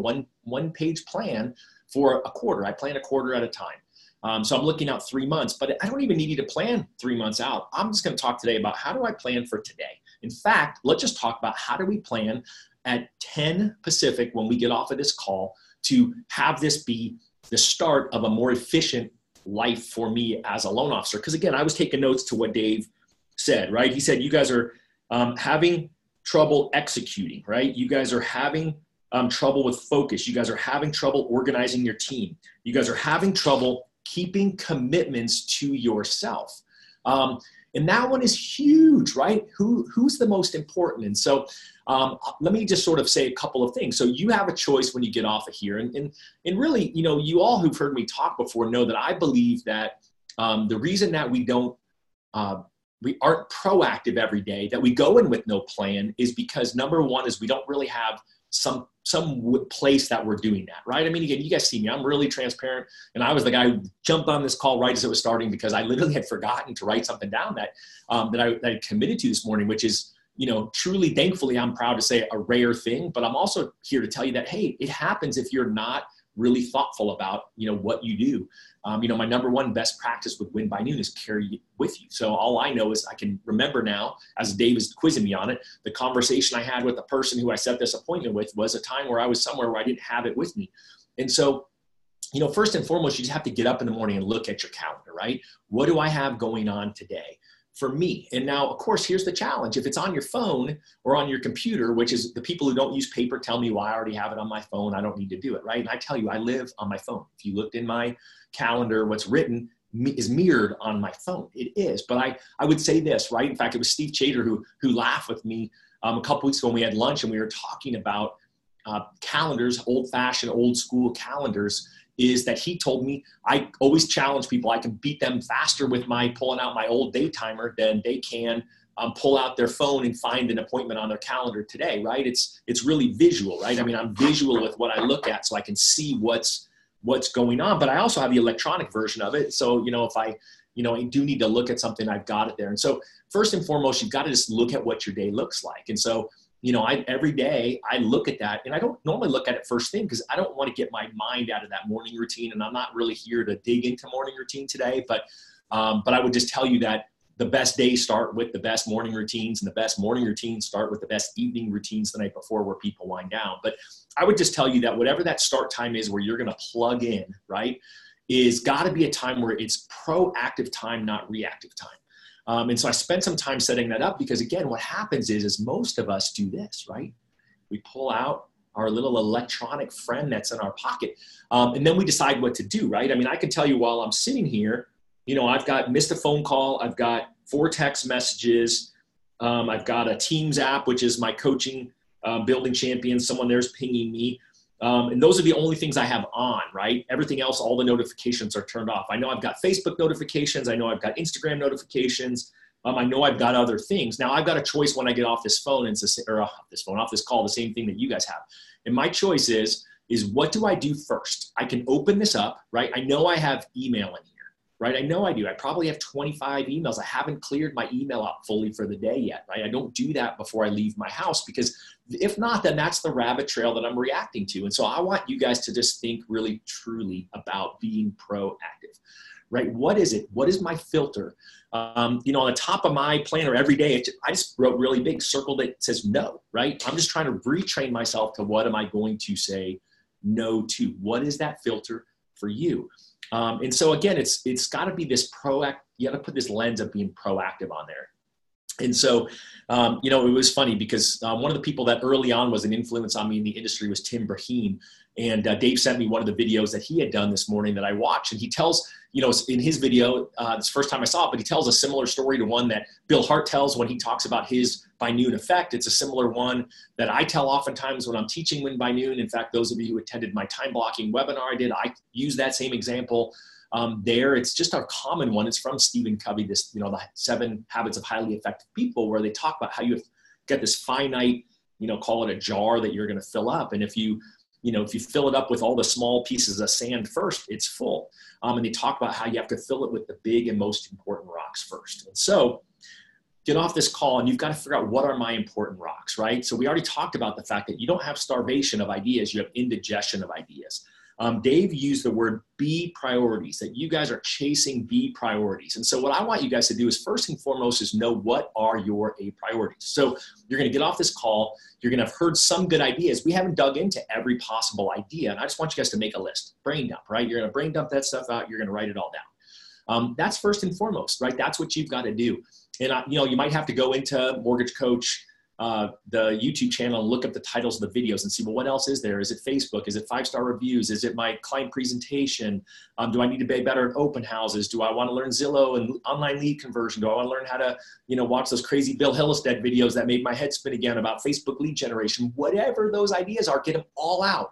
Speaker 3: one-page plan for a quarter. I plan a quarter at a time. So I'm looking out 3 months, but I don't even need you to plan 3 months out. I'm just going to talk today about how do I plan for today? In fact, let's just talk about how do we plan at 10 Pacific when we get off of this call to have this be the start of a more efficient life for me as a loan officer. Because again, I was taking notes to what Dave said, right? He said, you guys are having trouble executing, right? You guys are having trouble with focus. You guys are having trouble organizing your team. You guys are having trouble keeping commitments to yourself. And that one is huge, right? Who's the most important? And so let me just sort of say a couple of things. So you have a choice when you get off of here. And really, you all who've heard me talk before know that I believe that the reason that we aren't proactive every day, that we go in with no plan is because number one is we don't really have some place that we're doing that, right? I mean, again, you guys see me, I'm really transparent. And I was the guy who jumped on this call right as it was starting because I literally had forgotten to write something down that I committed to this morning, which is, truly, thankfully, I'm proud to say a rare thing, but I'm also here to tell you that, hey, it happens if you're not really thoughtful about, what you do. My number one best practice with Win by Noon is carry it with you. So all I know is I can remember now, as Dave is quizzing me on it, the conversation I had with the person who I set this appointment with was a time where I was somewhere where I didn't have it with me. And so, first and foremost, you just have to get up in the morning and look at your calendar, right? What do I have going on today? For me. And now, of course, here's the challenge. If it's on your phone or on your computer, which is the people who don't use paper tell me, well, I already have it on my phone. I don't need to do it, right? And I tell you, I live on my phone. If you looked in my calendar, what's written is mirrored on my phone. It is. But I would say this, right? In fact, it was Steve Chater who laughed with me a couple weeks ago when we had lunch and we were talking about calendars, old-fashioned, old-school calendars, is that he told me I always challenge people. I can beat them faster with my pulling out my old day timer than they can pull out their phone and find an appointment on their calendar today, right? It's really visual, right? I mean, I'm visual with what I look at so I can see what's going on, but I also have the electronic version of it. So, if I do need to look at something, I've got it there. And so first and foremost, you've got to just look at what your day looks like. And so, every day I look at that and I don't normally look at it first thing because I don't want to get my mind out of that morning routine. And I'm not really here to dig into morning routine today, but I would just tell you that the best days start with the best morning routines and the best morning routines start with the best evening routines the night before where people wind down. But I would just tell you that whatever that start time is where you're going to plug in, right, is got to be a time where it's proactive time, not reactive time. And so I spent some time setting that up because, again, what happens is most of us do this, right? We pull out our little electronic friend that's in our pocket, and then we decide what to do, right? I mean, I can tell you while I'm sitting here, I've got missed a phone call. I've got 4 text messages. I've got a Teams app, which is my coaching building champion. Someone there's pinging me. And those are the only things I have on, right? Everything else, all the notifications are turned off. I know I've got Facebook notifications. I know I've got Instagram notifications. I know I've got other things. Now I've got a choice when I get off this phone off this call, the same thing that you guys have. And my choice is,
Speaker 2: is what do I do first? I can open this up, right? I know I have email in here, right? I know I do. I probably have 25 emails. I haven't cleared my email out fully for the day yet, right? I don't do that before I leave my house, because if not, then that's the rabbit trail that I'm reacting to. And so I want you guys to just think really truly about being proactive, right? What is it? What is my filter? On the top of my planner every day, I just wrote really big, circled it, says no, right? I'm just trying to retrain myself to what am I going to say no to? What is that filter for you? And so again, it's got to be this proactive. You got to put this lens of being proactive on there. And so, it was funny because one of the people that early on was an influence on me in the industry was Tim Brahim. And Dave sent me one of the videos that he had done this morning that I watched. And he tells, in his video, it's the first time I saw it, but he tells a similar story to one that Bill Hart tells when he talks about his by noon effect. It's a similar one that I tell oftentimes when I'm teaching Win by Noon. In fact, those of you who attended my time blocking webinar I use that same example. There, it's just a common one. It's from Stephen Covey, this, the 7 Habits of Highly Effective People, where they talk about how you get this finite, call it a jar that you're going to fill up. And if you fill it up with all the small pieces of sand first, it's full. And they talk about how you have to fill it with the big and most important rocks first. And so get off this call and you've got to figure out what are my important rocks, right? So we already talked about the fact that you don't have starvation of ideas, you have indigestion of ideas. Dave used the word B priorities, that you guys are chasing B priorities. And so what I want you guys to do is first and foremost is know what are your A priorities. So you're going to get off this call. You're going to have heard some good ideas. We haven't dug into every possible idea. And I just want you guys to make a list, brain dump, right? You're going to brain dump that stuff out. You're going to write it all down. That's first and foremost, right? That's what you've got to do. And you might have to go into Mortgage Coach, the YouTube channel, and look up the titles of the videos and see, well, what else is there? Is it Facebook? Is it 5-star reviews? Is it my client presentation? Do I need to be better at open houses? Do I want to learn Zillow and online lead conversion? Do I want to learn how to, watch those crazy Bill Hillestead videos that made my head spin again about Facebook lead generation? Whatever those ideas are, get them all out.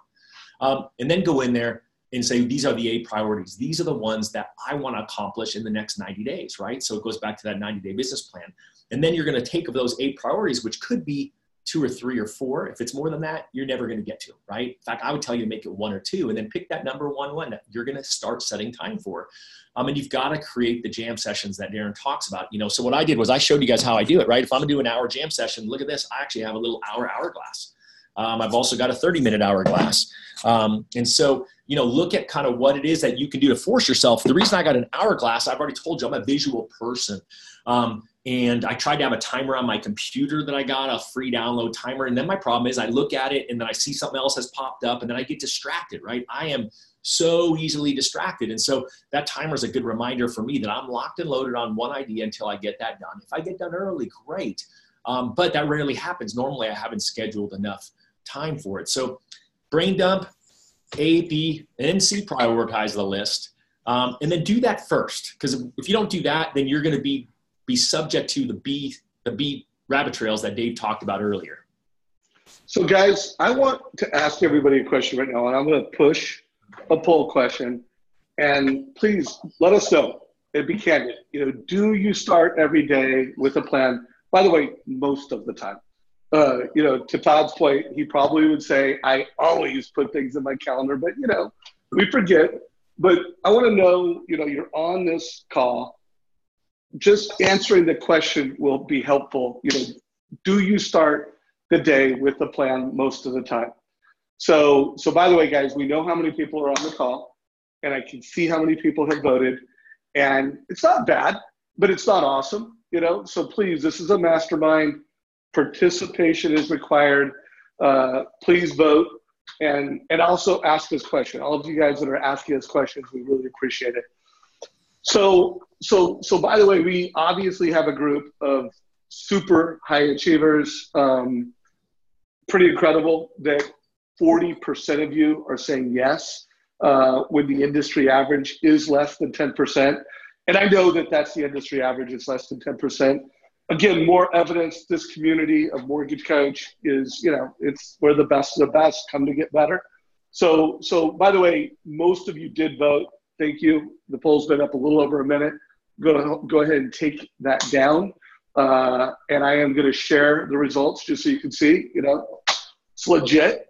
Speaker 2: And then go in there and say, these are the A priorities. These are the ones that I want to accomplish in the next 90 days, right? So it goes back to that 90-day business plan. And then you're going to take of those 8 priorities, which could be 2 or 3 or 4. If it's more than that, you're never going to get to, right? In fact, I would tell you to make it 1 or 2, and then pick that number one that you're going to start setting time for. And you've got to create the jam sessions that Darren talks about. So what I did was I showed you guys how I do it, right? If I'm going to do an hour jam session, look at this. I actually have a little hourglass. I've also got a 30-minute hourglass. And so, look at kind of what it is that you can do to force yourself. The reason I got an hourglass, I've already told you, I'm a visual person. And I tried to have a timer on my computer that I got, a free download timer. And then my problem is I look at it and then I see something else has popped up and then I get distracted, right? I am so easily distracted. And so that timer is a good reminder for me that I'm locked and loaded on one idea until I get that done. If I get done early, great. But that rarely happens. Normally I haven't scheduled enough time for it. So brain dump, A, B, and C, prioritize the list. And then do that first. Because if you don't do that, then you're going to be subject to the B rabbit trails that Dave talked about earlier.
Speaker 1: So guys, I want to ask everybody a question right now, and I'm going to push a poll question. And please let us know and be candid. Do you start every day with a plan? By the way, most of the time. To Todd's point, he probably would say, I always put things in my calendar, but we forget. But I want to know, you're on this call. Just answering the question will be helpful. Do you start the day with a plan most of the time? So by the way, guys, we know how many people are on the call, and I can see how many people have voted, and it's not bad, but it's not awesome. So please, this is a mastermind. Participation is required. Please vote, and also ask us questions. All of you guys that are asking us questions, we really appreciate it. So by the way, we obviously have a group of super high achievers. Pretty incredible that 40% of you are saying yes, when the industry average is less than 10%. And I know that that's the industry average, it's less than 10%. Again, more evidence this community of Mortgage Coach is, it's where the best of the best come to get better. So by the way, most of you did vote. Thank you. The poll's been up a little over a minute. Go ahead and take that down. And I am going to share the results just so you can see, it's legit.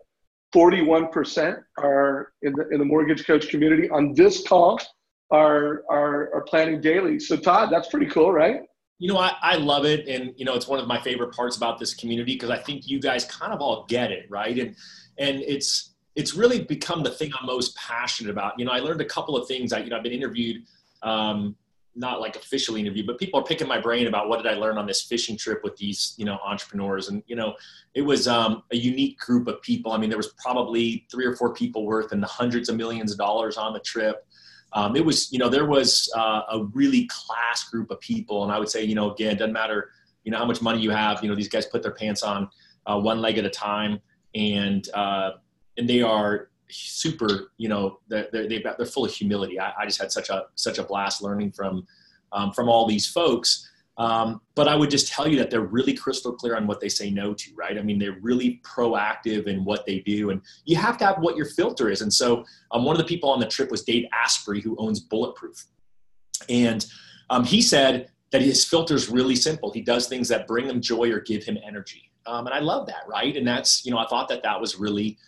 Speaker 1: 41% are in the mortgage coach community on this call are planning daily. So Todd, that's pretty cool, right?
Speaker 2: You know, I love it. And, you know, it's one of my favorite parts about this community because I think you guys kind of all get it, right? And it's really become the thing I'm most passionate about. You know, I learned a couple of things. I've been interviewed, not like officially interviewed, but people are picking my brain about what did I learn on this fishing trip with these, you know, entrepreneurs. And, you know, it was a unique group of people. I mean, there was probably 3 or 4 people worth in the hundreds of millions of dollars on the trip. It was, you know, there was a really class group of people. And I would say, you know, again, it doesn't matter, you know, how much money you have, you know, these guys put their pants on one leg at a time. And they are super, you know, they're full of humility. I just had such a blast learning from all these folks. But I would just tell you that they're really crystal clear on what they say no to, right? I mean, they're really proactive in what they do, and you have to have what your filter is. And so one of the people on the trip was Dave Asprey, who owns Bulletproof. And he said that his filter is really simple. He does things that bring him joy or give him energy. And I love that, right? And that's, you know, I thought that was really,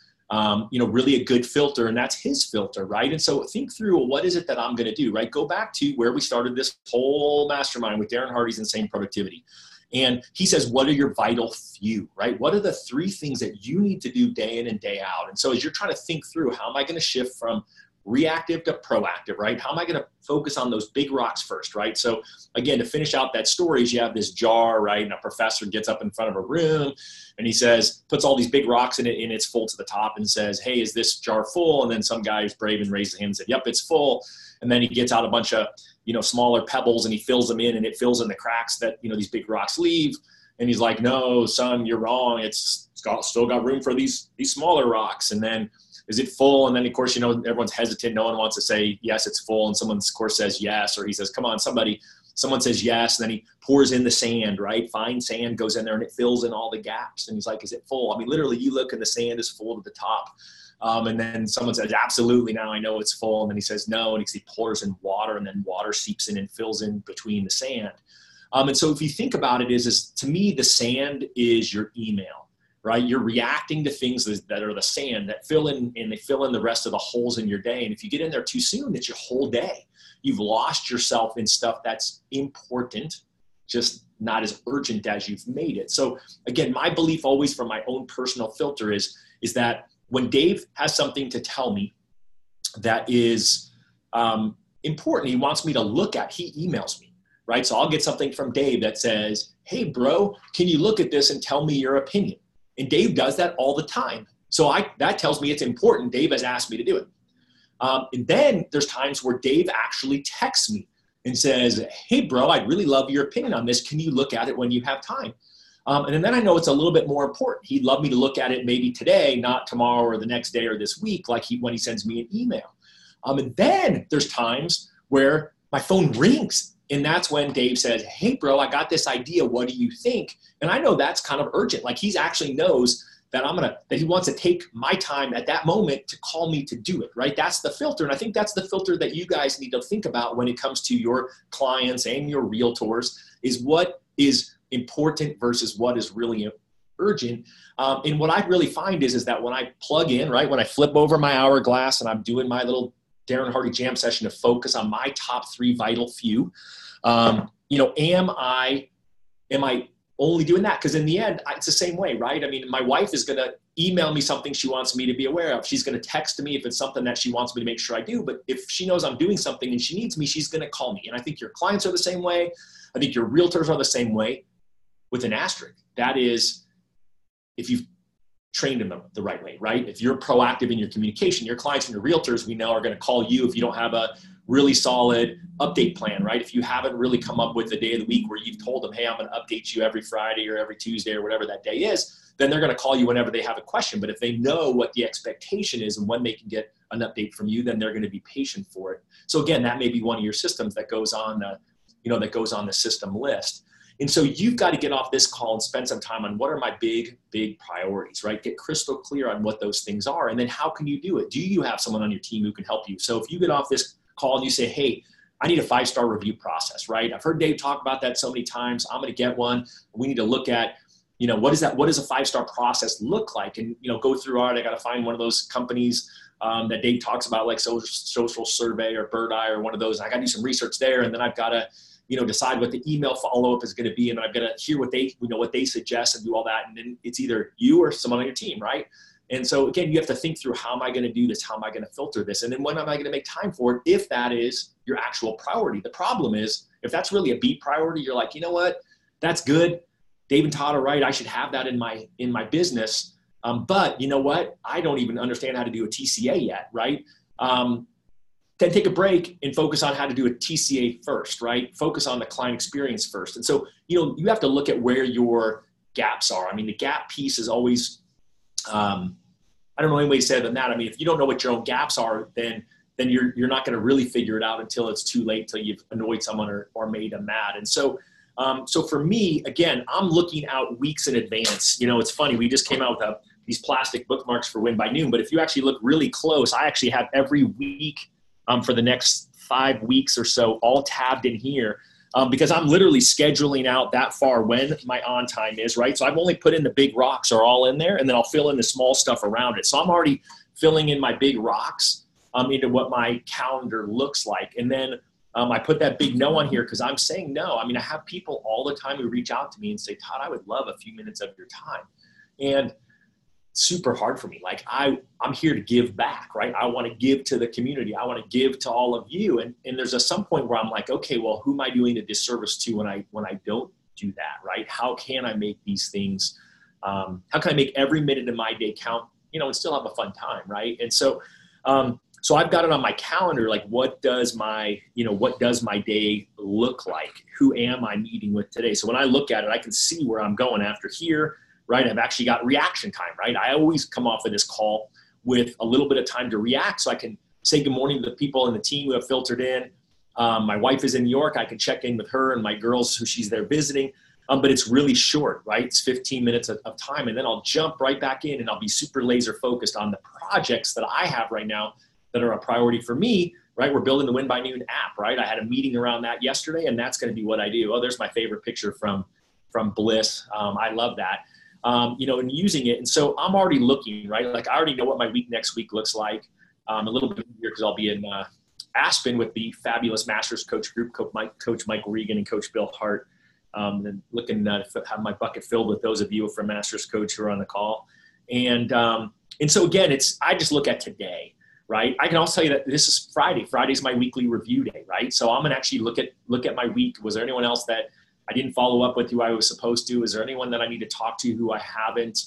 Speaker 2: you know, really a good filter, and that's his filter, right? And so think through, well, what is it that I'm going to do, right? Go back to where we started this whole mastermind with Darren Hardy's Insane Productivity. And he says, what are your vital few, right? What are the 3 things that you need to do day in and day out? And so as you're trying to think through, how am I going to shift from reactive to proactive, right? How am I going to focus on those big rocks first, right? So again, to finish out that story is you have this jar, right? And a professor gets up in front of a room and he says, puts all these big rocks in it and it's full to the top and says, hey, is this jar full? And then some guy who's brave and raises his hand and said, yep, it's full. And then he gets out a bunch of, you know, smaller pebbles and he fills them in and it fills in the cracks that, you know, these big rocks leave. And he's like, no, son, you're wrong. It's still got room for these smaller rocks. And then, is it full? And then, of course, you know, everyone's hesitant. No one wants to say, yes, it's full. And someone, of course, says yes. Or he says, come on, someone says yes. And then he pours in the sand, right? Fine sand goes in there and it fills in all the gaps. And he's like, is it full? I mean, literally, you look and the sand is full to the top. And then someone says, absolutely, now I know it's full. And then he says, no. And he pours in water and then water seeps in and fills in between the sand. And so if you think about it is to me, the sand is your email. Right? You're reacting to things that are the sand that fill in, and they fill in the rest of the holes in your day. And if you get in there too soon, it's your whole day. You've lost yourself in stuff that's important, just not as urgent as you've made it. So again, my belief always from my own personal filter is that when Dave has something to tell me that is important, he wants me to look at, he emails me, right? So I'll get something from Dave that says, hey bro, can you look at this and tell me your opinion? And Dave does that all the time. So that tells me it's important. Dave has asked me to do it. And then there's times where Dave actually texts me and says, hey, bro, I'd really love your opinion on this. Can you look at it when you have time? And then I know it's a little bit more important. He'd love me to look at it maybe today, not tomorrow or the next day or this week, like when he sends me an email. And then there's times where my phone rings. And that's when Dave says, hey, bro, I got this idea. What do you think? And I know that's kind of urgent. Like he actually knows that that he wants to take my time at that moment to call me to do it, right? That's the filter. And I think that's the filter that you guys need to think about when it comes to your clients and your realtors is what is important versus what is really urgent. And what I really find is that when I plug in, right, when I flip over my hourglass and I'm doing my little Darren Hardy jam session to focus on my top 3 vital few. You know, am I only doing that? Because in the end, it's the same way, right? I mean, my wife is going to email me something she wants me to be aware of. She's going to text me if it's something that she wants me to make sure I do. But if she knows I'm doing something and she needs me, she's going to call me. And I think your clients are the same way. I think your realtors are the same way with an asterisk. That is, if you've trained them the right way, right? If you're proactive in your communication, your clients and your realtors, we know, are going to call you if you don't have a really solid update plan, right? If you haven't really come up with a day of the week where you've told them, hey, I'm going to update you every Friday or every Tuesday or whatever that day is, then they're going to call you whenever they have a question. But if they know what the expectation is and when they can get an update from you, then they're going to be patient for it. So again, that may be one of your systems that goes on the system list. And so you've got to get off this call and spend some time on what are my big priorities, right? Get crystal clear on what those things are. And then how can you do it? Do you have someone on your team who can help you? So if you get off this call and you say, hey, I need a 5-star review process, right? I've heard Dave talk about that so many times. I'm going to get one. We need to look at you know, what does a 5-star process look like? And, you know, go through, all right, I got to find one of those companies that Dave talks about, like Social Survey or Bird Eye or one of those. I got to do some research there. And then I've got to, you know, decide what the email follow-up is going to be. And then I've got to hear what they, you know, what they suggest and do all that. And then it's either you or someone on your team, right? And so again, you have to think through, how am I going to do this? How am I going to filter this? And then when am I going to make time for it? If that is your actual priority. The problem is, if that's really a B priority, you're like, you know what, that's good. Dave and Todd are right. I should have that in my business. But you know what? I don't even understand how to do a TCA yet, right? Then take a break and focus on how to do a TCA first, right? Focus on the client experience first. And so, you know, you have to look at where your gaps are. I mean, the gap piece is always, I don't know any way to say it than that. I mean, if you don't know what your own gaps are, then you're not going to really figure it out until it's too late, till you've annoyed someone or made them mad. And so, so for me, again, I'm looking out weeks in advance. You know, it's funny. We just came out with these plastic bookmarks for Win by Noon, but if you actually look really close, I actually have every week for the next 5 weeks or so all tabbed in here, because I'm literally scheduling out that far when my on time is, right? So I've only put in the big rocks are all in there, and then I'll fill in the small stuff around it. So I'm already filling in my big rocks into what my calendar looks like. And then I put that big no on here because I'm saying no. I mean, I have people all the time who reach out to me and say, Todd, I would love a few minutes of your time. And super hard for me. Like I'm here to give back, right? I want to give to the community. I want to give to all of you. And there's some point where I'm like, okay, well, who am I doing a disservice to when I don't do that, right? How can I make these things, how can I make every minute of my day count, you know, and still have a fun time, right? And so, so I've got it on my calendar, like what does my day look like? Who am I meeting with today? So when I look at it, I can see where I'm going after here, right? I've actually got reaction time, right? I always come off of this call with a little bit of time to react, so I can say good morning to the people in the team who have filtered in. My wife is in New York. I can check in with her and my girls who she's there visiting. But it's really short, right? It's 15 minutes of time. And then I'll jump right back in and I'll be super laser focused on the projects that I have right now that are a priority for me, right? We're building the Win by Noon app, right? I had a meeting around that yesterday, and that's going to be what I do. Oh, there's my favorite picture from Bliss. I love that. You know, and using it. And so I'm already looking, right? Like I already know what my next week looks like. A little bit here because I'll be in Aspen with the fabulous Masters Coach Group, Coach Mike Regan and Coach Bill Hart. And looking to have my bucket filled with those of you from Masters Coach who are on the call. And so again, I just look at today, right? I can also tell you that this is Friday. Friday's my weekly review day, right? So I'm gonna actually look at my week. Was there anyone else that I didn't follow up with who I was supposed to? Is there anyone that I need to talk to who I haven't?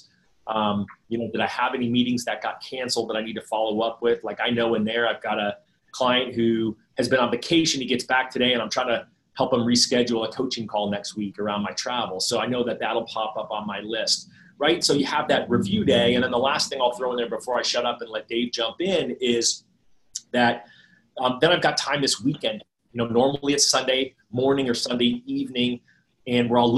Speaker 2: You know, did I have any meetings that got canceled that I need to follow up with? Like I know in there, I've got a client who has been on vacation. He gets back today and I'm trying to help him reschedule a coaching call next week around my travel. So I know that that'll pop up on my list, right? So you have that review day. And then the last thing I'll throw in there before I shut up and let Dave jump in is that then I've got time this weekend. You know, normally it's Sunday morning or Sunday evening, and where I'll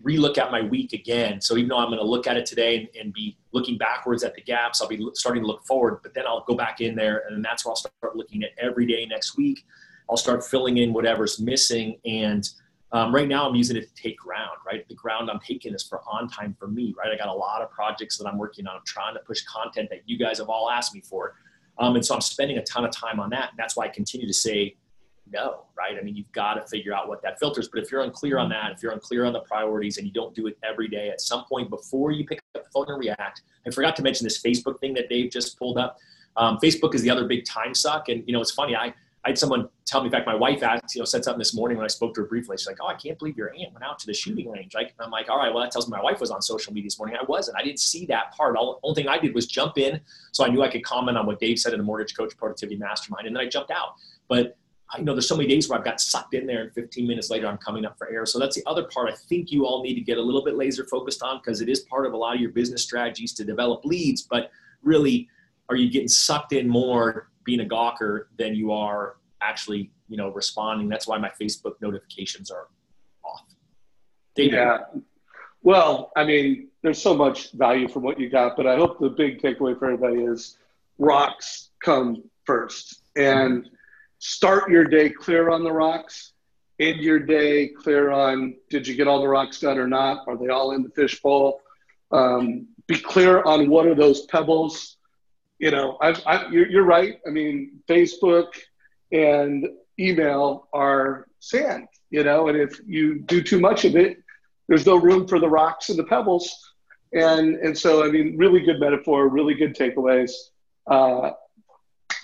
Speaker 2: relook at my week again. So even though I'm going to look at it today and be looking backwards at the gaps, I'll be starting to look forward, but then I'll go back in there, and that's where I'll start looking at every day next week. I'll start filling in whatever's missing. And right now I'm using it to take ground, right? The ground I'm taking is for on time for me, right? I got a lot of projects that I'm working on. I'm trying to push content that you guys have all asked me for. And so I'm spending a ton of time on that. And that's why I continue to say no, right? I mean, you've got to figure out what that filters. But if you're unclear on that, if you're unclear on the priorities and you don't do it every day, at some point before you pick up the phone and react, I forgot to mention this Facebook thing that Dave just pulled up. Facebook is the other big time suck. And, you know, it's funny. I had someone tell me, in fact, my wife asked, said something this morning when I spoke to her briefly. She's like, oh, I can't believe your aunt went out to the shooting range. Like, I'm like, all right, well, that tells me my wife was on social media this morning. I wasn't. I didn't see that part. The only thing I did was jump in. So I knew I could comment on what Dave said in the Mortgage Coach Productivity Mastermind. And then I jumped out. But I know there's so many days where I've got sucked in there and 15 minutes later, I'm coming up for air. So that's the other part I think you all need to get a little bit laser focused on, because it is part of a lot of your business strategies to develop leads. But really, are you getting sucked in more being a gawker than you are actually, responding? That's why my Facebook notifications are off. David.
Speaker 1: Yeah. Well, I mean, there's so much value from what you got, but I hope the big takeaway for everybody is rocks come first, and start your day clear on the rocks end your day clear on, did you get all the rocks done or not? Are they all in the fishbowl? Be clear on what are those pebbles. You know, you're right. I mean, Facebook and email are sand, you know, and if you do too much of it, there's no room for the rocks and the pebbles. And so, I mean, really good metaphor, really good takeaways.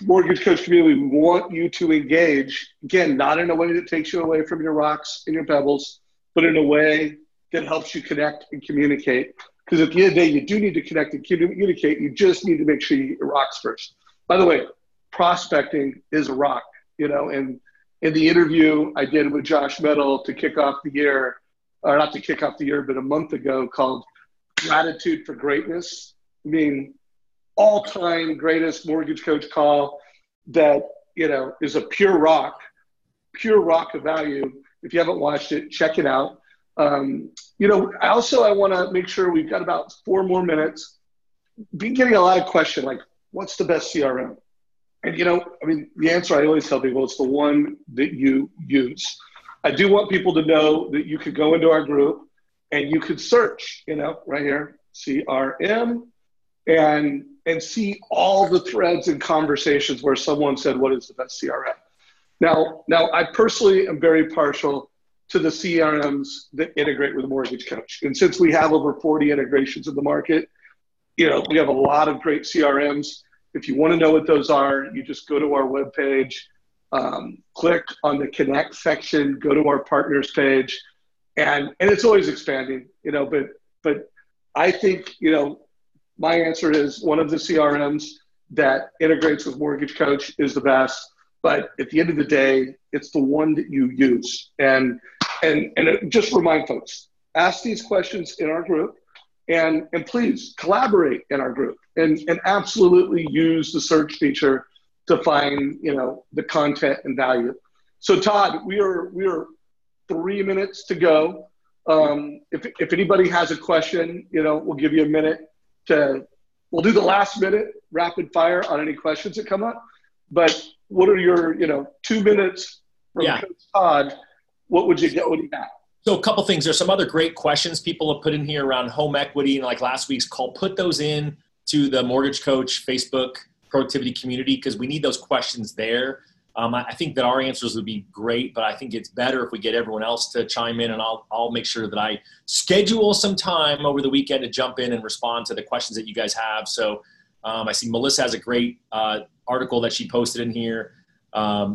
Speaker 1: Mortgage Coach community, we want you to engage, again, not in a way that takes you away from your rocks and your pebbles, but in a way that helps you connect and communicate. Because at the end of the day, you do need to connect and communicate. You just need to make sure you get your rocks first. By the way, prospecting is a rock, you know, and in the interview I did with Josh Metal to kick off the year, or not to kick off the year, but a month ago, called Gratitude for Greatness. I mean, all-time greatest mortgage coach call that, you know, is a pure rock of value. If you haven't watched it, check it out. You know, I want to make sure we've got about 4 more minutes. Been getting a lot of questions like, what's the best CRM? And, you know, I mean, the answer I always tell people is the one that you use. I do want people to know that you could go into our group and you could search, you know, right here, CRM, and see all the threads and conversations where someone said, what is the best CRM? Now, I personally am very partial to the CRMs that integrate with a mortgage coach. And since we have over 40 integrations in the market, you know, we have a lot of great CRMs. If you want to know what those are, you just go to our webpage, click on the Connect section, go to our partners page, and it's always expanding, you know, but I think, you know, my answer is one of the CRMs that integrates with Mortgage Coach is the best. But at the end of the day, it's the one that you use. And just remind folks, ask these questions in our group, and please collaborate in our group, and absolutely use the search feature to find, you know, the content and value. So Todd, we are 3 minutes to go. If anybody has a question, you know, we'll give you a minute. We'll do the last minute rapid fire on any questions that come up. But what are your, you know, 2 minutes from Coach Todd? What would you get? What do you got?
Speaker 2: So a couple things. There's some other great questions people have put in here around home equity, and like last week's call. Put those in to the Mortgage Coach Facebook productivity community, because we need those questions there. I think that our answers would be great, but I think it's better if we get everyone else to chime in, and I'll make sure that I schedule some time over the weekend to jump in and respond to the questions that you guys have. So I see Melissa has a great article that she posted in here.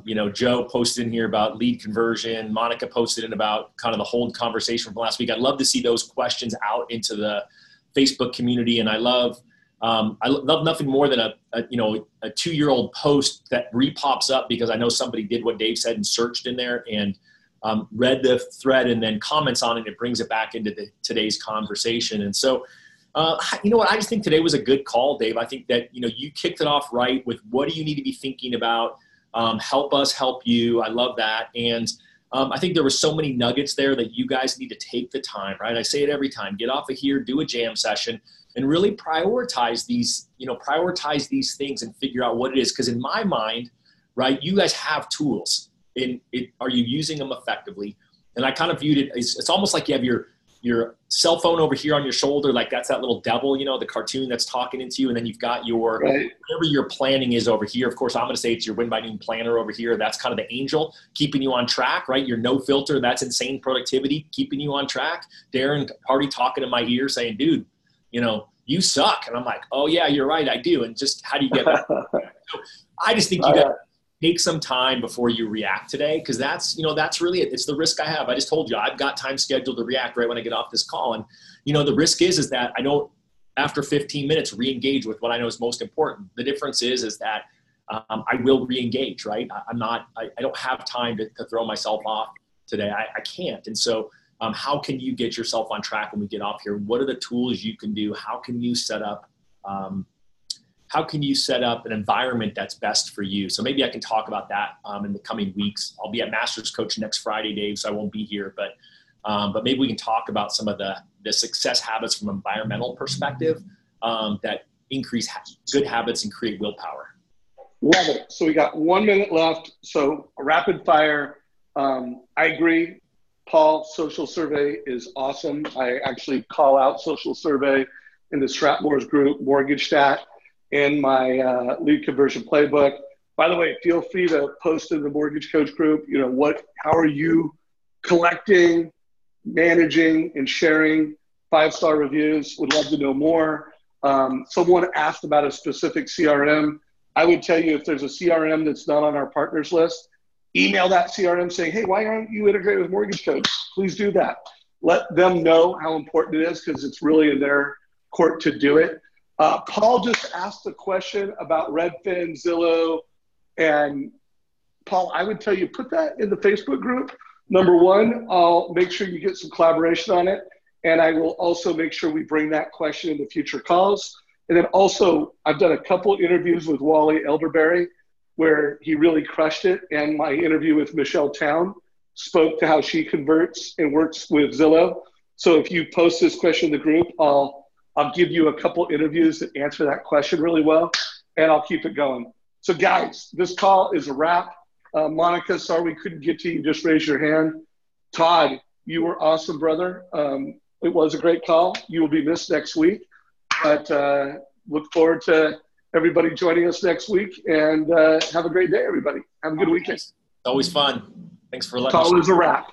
Speaker 2: You know, Joe posted in here about lead conversion. Monica posted in about kind of the hold conversation from last week. I'd love to see those questions out into the Facebook community, and I love nothing more than a 2-year-old post that re-pops up because I know somebody did what Dave said and searched in there and read the thread and then comments on it. And it brings it back into today's conversation. And so, you know what? I just think today was a good call, Dave. I think that, you know, you kicked it off right with what do you need to be thinking about? Help us help you. I love that. And I think there were so many nuggets there that you guys need to take the time, right? I say it every time, get off of here, do a jam session, and really prioritize these things and figure out what it is. Because in my mind, right, you guys have tools. Are you using them effectively? And I kind of viewed it as, it's almost like you have your cell phone over here on your shoulder, like that's that little devil, you know, the cartoon that's talking into you. And then you've got your, whatever your planning is over here. Of course, I'm going to say it's your Win by Noon planner over here. That's kind of the angel keeping you on track, right? Your no filter, that's insane productivity, keeping you on track. Darren Hardy talking in my ear saying, dude, you know, you suck. And I'm like, oh yeah, you're right. I do. And just how do you get that? So I just think you got to take some time before you react today. Cause that's really it. It's the risk I have. I just told you, I've got time scheduled to react right when I get off this call. And, you know, the risk is that I don't, after 15 minutes, re-engage with what I know is most important. The difference is that I will re-engage, right? I don't have time to throw myself off today. I can't. And so, how can you get yourself on track when we get off here? What are the tools you can do? How can you set up an environment that's best for you? So maybe I can talk about that in the coming weeks. I'll be at Masters Coach next Friday, Dave, so I won't be here. But maybe we can talk about some of the success habits from an environmental perspective that increase good habits and create willpower.
Speaker 1: Love it. So we got 1 minute left. So a rapid fire. I agree. Paul, social survey is awesome. I actually call out social survey in the Stratmore's group, Mortgage Stat, in my lead conversion playbook. By the way, feel free to post in the Mortgage Coach group, how are you collecting, managing, and sharing 5-star reviews? Would love to know more. Someone asked about a specific CRM. I would tell you, if there's a CRM that's not on our partners list, email that CRM saying, hey, why aren't you integrated with Mortgage Coach? Please do that. Let them know how important it is, because it's really in their court to do it. Paul just asked a question about Redfin, Zillow, and Paul, I would tell you, put that in the Facebook group. Number one, I'll make sure you get some collaboration on it. And I will also make sure we bring that question into future calls. And then also, I've done a couple interviews with Wally Elderberry where he really crushed it. And my interview with Michelle Town spoke to how she converts and works with Zillow. So if you post this question in the group, I'll give you a couple interviews that answer that question really well, and I'll keep it going. So guys, this call is a wrap. Monica, sorry we couldn't get to you. Just raise your hand. Todd, you were awesome, brother. It was a great call. You will be missed next week, but look forward to everybody joining us next week, and have a great day, everybody. Have a good weekend.
Speaker 3: Always fun. Thanks for letting
Speaker 1: Call is a wrap.